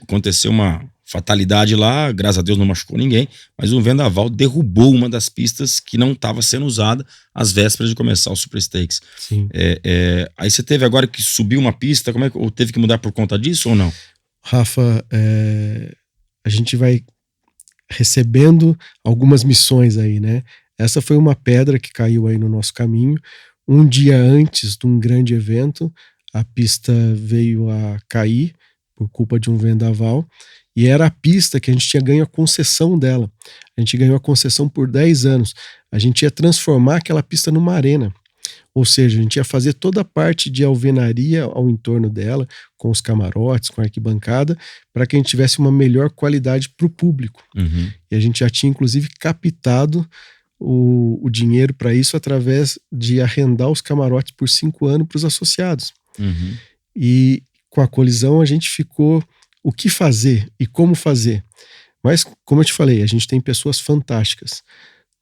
Aconteceu uma fatalidade lá, graças a Deus não machucou ninguém, mas um vendaval derrubou uma das pistas que não estava sendo usada às vésperas de começar o Super Stakes. Sim. Aí você teve agora que subir uma pista, ou teve que mudar por conta disso ou não? Rafa, a gente vai recebendo algumas missões aí, né? Essa foi uma pedra que caiu aí no nosso caminho. Um dia antes de um grande evento, a pista veio a cair por culpa de um vendaval, e era a pista que a gente tinha ganho a concessão dela. A gente ganhou a concessão por 10 anos. A gente ia transformar aquela pista numa arena. Ou seja, a gente ia fazer toda a parte de alvenaria ao entorno dela, com os camarotes, com a arquibancada, para que a gente tivesse uma melhor qualidade para o público. E a gente já tinha, inclusive, captado o dinheiro para isso através de arrendar os camarotes por 5 anos para os associados. E com a colisão a gente ficou o que fazer e como fazer. Mas, como eu te falei, a gente tem pessoas fantásticas.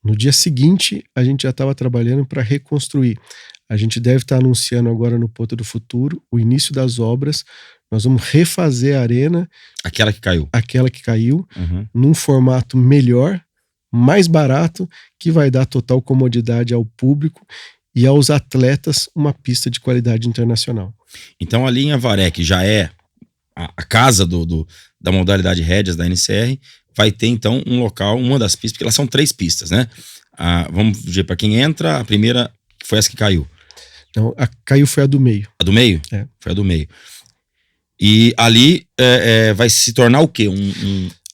No dia seguinte, a gente já estava trabalhando para reconstruir. A gente deve estar anunciando agora no Potro do Futuro o início das obras. Nós vamos refazer a arena. Aquela que caiu. Num formato melhor, mais barato, que vai dar total comodidade ao público e aos atletas uma pista de qualidade internacional. Então ali em Avaré, que já é a casa da modalidade rédeas da NCR, vai ter então um local, uma das pistas, porque elas são 3 pistas, né? Vamos ver para quem entra, a primeira foi essa que caiu. Não, a caiu foi a do meio. A do meio? É. Foi a do meio. E ali vai se tornar o quê?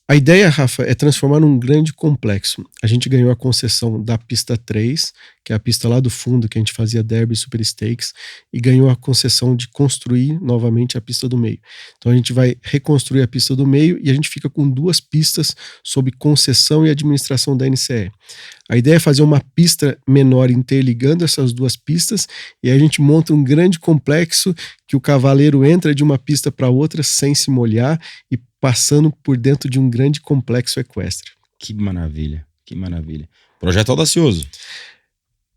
A ideia, Rafa, é transformar num grande complexo. A gente ganhou a concessão da pista 3, que é a pista lá do fundo, que a gente fazia Derby Super Stakes, e ganhou a concessão de construir novamente a pista do meio. Então a gente vai reconstruir a pista do meio e a gente fica com 2 pistas sob concessão e administração da NCR. A ideia é fazer uma pista menor interligando essas 2 pistas, e aí a gente monta um grande complexo que o cavaleiro entra de uma pista para outra sem se molhar e passando por dentro de um grande complexo equestre. Que maravilha, que maravilha. Projeto audacioso.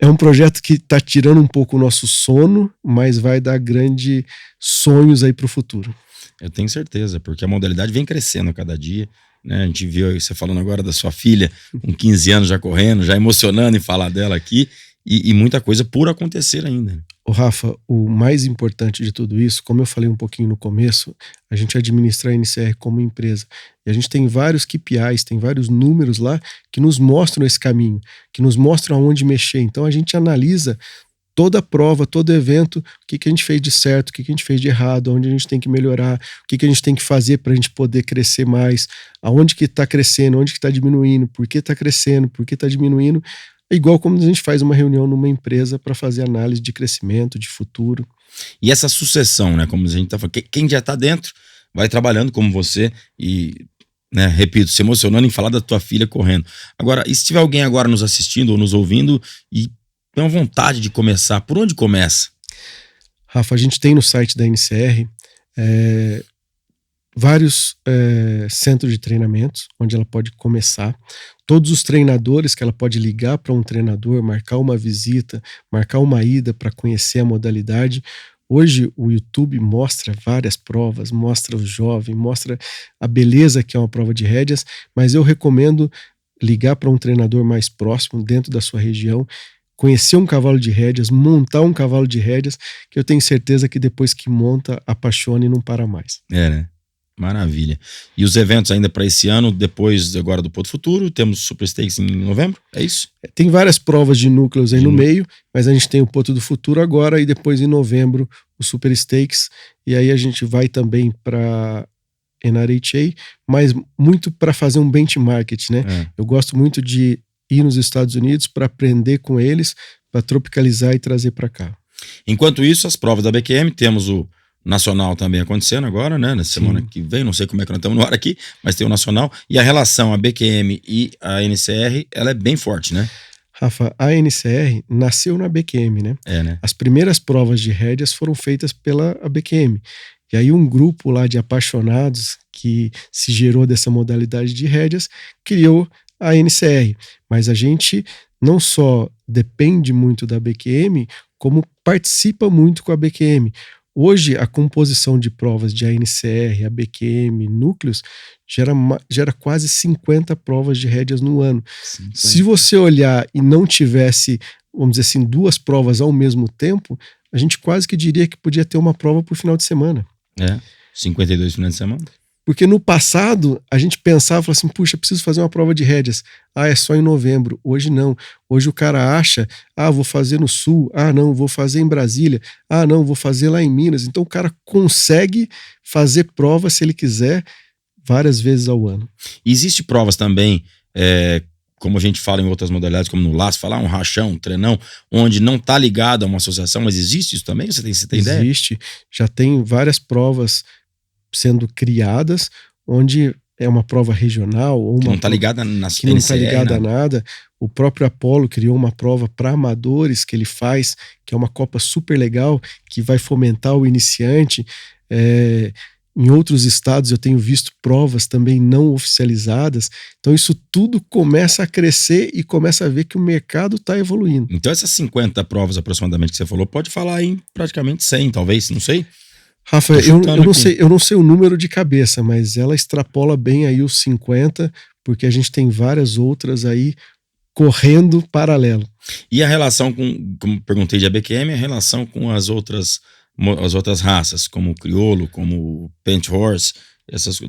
É um projeto que está tirando um pouco o nosso sono, mas vai dar grandes sonhos aí para o futuro. Eu tenho certeza, porque a modalidade vem crescendo a cada dia, né? A gente viu você falando agora da sua filha, com 15 anos já correndo, já emocionando em falar dela aqui, e muita coisa por acontecer ainda. Ô Rafa, o mais importante de tudo isso, como eu falei um pouquinho no começo, a gente administra a NCR como empresa. E a gente tem vários KPIs, tem vários números lá que nos mostram esse caminho, que nos mostram aonde mexer. Então a gente analisa toda a prova, todo evento, o que a gente fez de certo, o que a gente fez de errado, onde a gente tem que melhorar, o que a gente tem que fazer para a gente poder crescer mais, aonde que está crescendo, onde que está diminuindo, por que está crescendo, por que está diminuindo. É igual como a gente faz uma reunião numa empresa para fazer análise de crescimento, de futuro. E essa sucessão, né? Como a gente tá falando, quem já está dentro vai trabalhando como você e, né, repito, se emocionando em falar da tua filha correndo. Agora, e se tiver alguém agora nos assistindo ou nos ouvindo e tem uma vontade de começar, por onde começa? Rafa, a gente tem no site da NCR vários centros de treinamentos onde ela pode começar. Todos os treinadores que ela pode ligar para um treinador, marcar uma visita, marcar uma ida para conhecer a modalidade. Hoje o YouTube mostra várias provas, mostra o jovem, mostra a beleza que é uma prova de rédeas, mas eu recomendo ligar para um treinador mais próximo, dentro da sua região, conhecer um cavalo de rédeas, montar um cavalo de rédeas, que eu tenho certeza que depois que monta, apaixona e não para mais. É, né? Maravilha. E os eventos ainda para esse ano, depois agora do Porto Futuro, temos Super Stakes em novembro, é isso? Tem várias provas de núcleos aí no meio, mas a gente tem o Porto do Futuro agora e depois em novembro o Super Stakes, e aí a gente vai também para NRHA, mas muito para fazer um benchmark, né? Eu gosto muito de ir nos Estados Unidos para aprender com eles, para tropicalizar e trazer para cá. Enquanto isso, as provas da BQM, temos o Nacional também acontecendo agora, né? Na semana que vem, não sei como é que nós estamos no ar aqui, mas tem o Nacional. E a relação a BQM e a NCR, ela é bem forte, né? Rafa, a NCR nasceu na BQM, né? Né? As primeiras provas de rédeas foram feitas pela BQM. E aí um grupo lá de apaixonados que se gerou dessa modalidade de rédeas criou a NCR. Mas a gente não só depende muito da BQM, como participa muito com a BQM. Hoje, a composição de provas de ANCR, ABQM, núcleos, gera quase 50 provas de rédeas no ano. 50. Se você olhar e não tivesse, vamos dizer assim, 2 provas ao mesmo tempo, a gente quase que diria que podia ter uma prova por final de semana. 52 finais de semana. Porque no passado, a gente pensava assim, puxa, preciso fazer uma prova de rédeas. É só em novembro. Hoje não. Hoje o cara acha, vou fazer no Sul. Não, vou fazer em Brasília. Não, vou fazer lá em Minas. Então o cara consegue fazer prova, se ele quiser, várias vezes ao ano. Existe provas também, como a gente fala em outras modalidades, como no laço, falar um rachão, um trenão, onde não está ligado a uma associação, mas existe isso também? Você tem ideia? Existe. Já tem várias provas sendo criadas, onde é uma prova regional ou que uma não está ligada que não está ligada a nada. O próprio Apollo criou uma prova para amadores que ele faz, que é uma copa super legal, que vai fomentar o iniciante. Em outros estados eu tenho visto provas também não oficializadas. Então isso tudo começa a crescer e começa a ver que o mercado está evoluindo. Então essas 50 provas aproximadamente que você falou, pode falar em praticamente 100, talvez, não sei. Rafa, eu não sei o número de cabeça, mas ela extrapola bem aí os 50, porque a gente tem várias outras aí correndo paralelo. E a relação com, como perguntei de ABQM, a relação com as outras raças, como o crioulo, como o paint horse,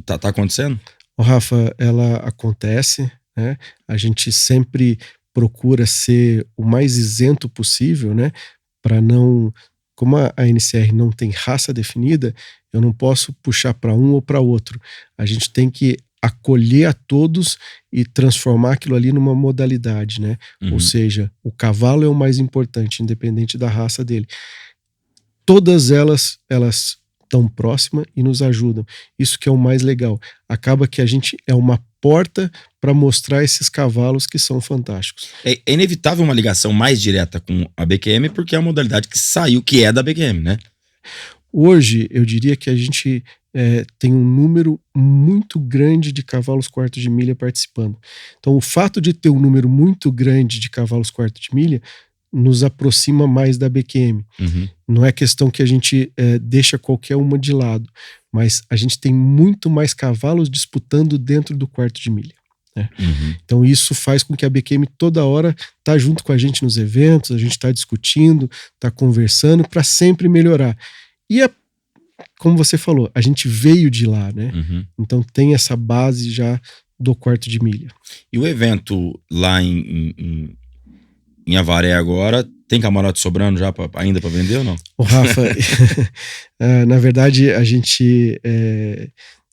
tá acontecendo? Rafa, ela acontece, né? A gente sempre procura ser o mais isento possível, né? Para não... Como a NCR não tem raça definida, eu não posso puxar para um ou para outro. A gente tem que acolher a todos e transformar aquilo ali numa modalidade, né? Ou seja, o cavalo é o mais importante, independente da raça dele. Todas elas estão próximas e nos ajudam. Isso que é o mais legal. Acaba que a gente é uma porta para mostrar esses cavalos que são fantásticos. É inevitável uma ligação mais direta com a BQM, porque é a modalidade que saiu, que é da BQM, né? Hoje, eu diria que a gente tem um número muito grande de cavalos quarto de milha participando. Então, o fato de ter um número muito grande de cavalos quarto de milha nos aproxima mais da BQM. Não é questão que a gente deixa qualquer uma de lado, mas a gente tem muito mais cavalos disputando dentro do quarto de milha. Né? Então isso faz com que a BQM toda hora tá junto com a gente nos eventos, a gente está discutindo, está conversando para sempre melhorar. E como você falou, a gente veio de lá, né? Então tem essa base já do quarto de milha. E o evento lá em Avaré agora, tem camarote sobrando já ainda para vender ou não? Ô, Rafa, na verdade a gente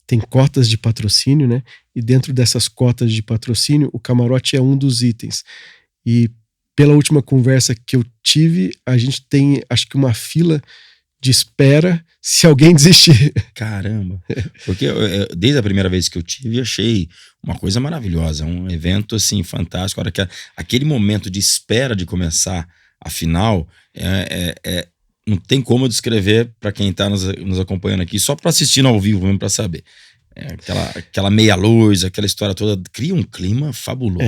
tem cotas de patrocínio, né? E dentro dessas cotas de patrocínio, o camarote é um dos itens. E pela última conversa que eu tive, a gente tem, acho que uma fila de espera se alguém desistir. Caramba! Porque desde a primeira vez que eu tive, achei uma coisa maravilhosa, um evento assim fantástico. A hora que aquele momento de espera de começar a final, não tem como eu descrever para quem está nos acompanhando aqui, só para assistir ao vivo mesmo, para saber. Aquela meia luz, aquela história toda, cria um clima fabuloso.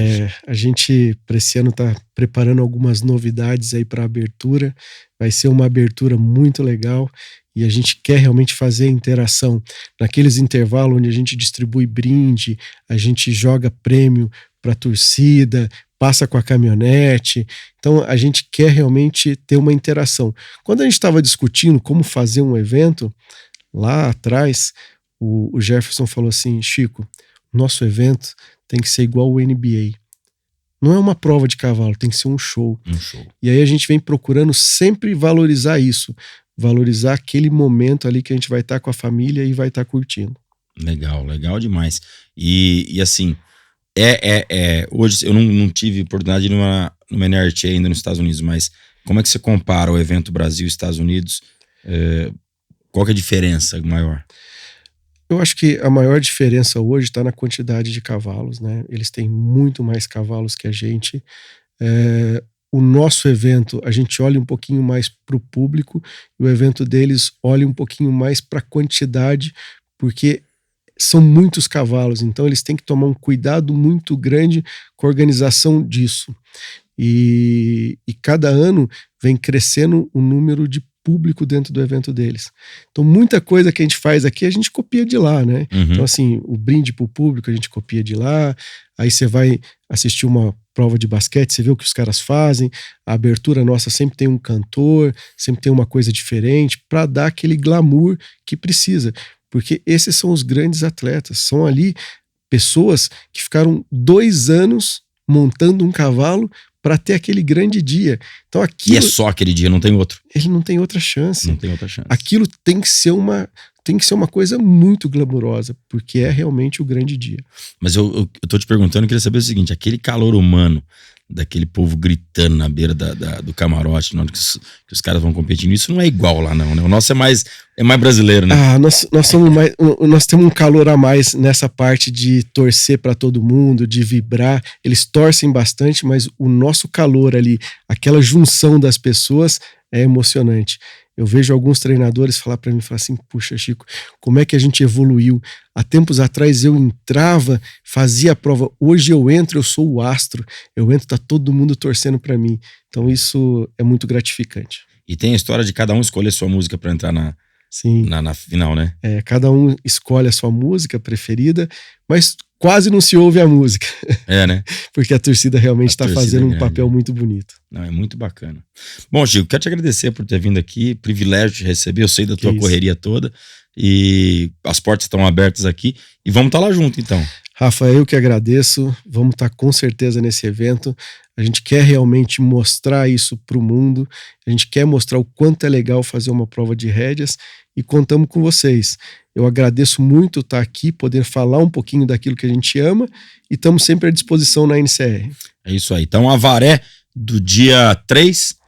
A gente, para esse ano, tá preparando algumas novidades aí para a abertura. Vai ser uma abertura muito legal e a gente quer realmente fazer a interação naqueles intervalos onde a gente distribui brinde, a gente joga prêmio para a torcida, passa com a caminhonete. Então a gente quer realmente ter uma interação. Quando a gente estava discutindo como fazer um evento lá atrás, o Jefferson falou assim: Chico, nosso evento tem que ser igual ao NBA. Não é uma prova de cavalo, tem que ser um show. E aí a gente vem procurando sempre valorizar isso, valorizar aquele momento ali que a gente vai estar com a família e vai estar curtindo. Legal, legal demais. E assim, hoje eu não tive oportunidade de ir numa NRT ainda nos Estados Unidos, mas como é que você compara o evento Brasil e Estados Unidos? Qual que é a diferença maior? Eu acho que a maior diferença hoje está na quantidade de cavalos, né? Eles têm muito mais cavalos que a gente. O nosso evento, a gente olha um pouquinho mais para o público, e o evento deles olha um pouquinho mais para a quantidade, porque são muitos cavalos, então eles têm que tomar um cuidado muito grande com a organização disso. E cada ano vem crescendo o número de público dentro do evento deles. Então muita coisa que a gente faz aqui a gente copia de lá, né? Então assim, o brinde pro público a gente copia de lá, aí você vai assistir uma prova de basquete, você vê o que os caras fazem, a abertura nossa sempre tem um cantor, sempre tem uma coisa diferente para dar aquele glamour que precisa, porque esses são os grandes atletas, são ali pessoas que ficaram 2 anos montando um cavalo para ter aquele grande dia. Então aquilo, e é só aquele dia, não tem outro. Ele não tem outra chance. Não tem outra chance. Aquilo tem que ser uma coisa muito glamurosa, porque é realmente o grande dia. Mas eu tô te perguntando, eu queria saber o seguinte: aquele calor humano daquele povo gritando na beira do camarote, na hora que os caras vão competindo, isso não é igual lá não, né? O nosso é mais brasileiro, né? Nós temos um calor a mais nessa parte de torcer para todo mundo, de vibrar. Eles torcem bastante, mas o nosso calor ali, aquela junção das pessoas é emocionante. Eu vejo alguns treinadores falar para mim, falar assim: puxa, Chico, como é que a gente evoluiu? Há tempos atrás eu entrava, fazia a prova, hoje eu entro, eu sou o astro, eu entro, tá todo mundo torcendo para mim. Então isso é muito gratificante. E tem a história de cada um escolher sua música para entrar na final, né? Cada um escolhe a sua música preferida, mas quase não se ouve a música. Né? Porque a torcida realmente está fazendo um papel muito bonito. Não, é muito bacana. Bom, Chico, quero te agradecer por ter vindo aqui, privilégio te receber, eu sei da tua correria toda, e as portas estão abertas aqui e vamos estar lá junto, então. Rafa, eu que agradeço, vamos estar com certeza nesse evento. A gente quer realmente mostrar isso para o mundo, a gente quer mostrar o quanto é legal fazer uma prova de rédeas e contamos com vocês. Eu agradeço muito estar aqui, poder falar um pouquinho daquilo que a gente ama e estamos sempre à disposição na NCR. É isso aí. Então, Avaré, do dia 3...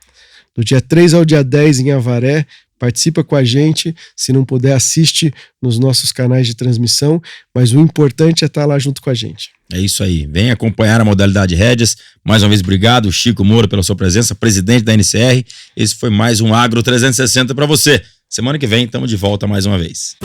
Do dia 3 ao dia 10 em Avaré, participa com a gente, se não puder assiste nos nossos canais de transmissão, mas o importante é estar lá junto com a gente. É isso aí, vem acompanhar a modalidade rédeas. Mais uma vez, obrigado, Chico Moura, pela sua presença, presidente da NCR. Esse foi mais um Agro 360 para você. Semana que vem, estamos de volta mais uma vez.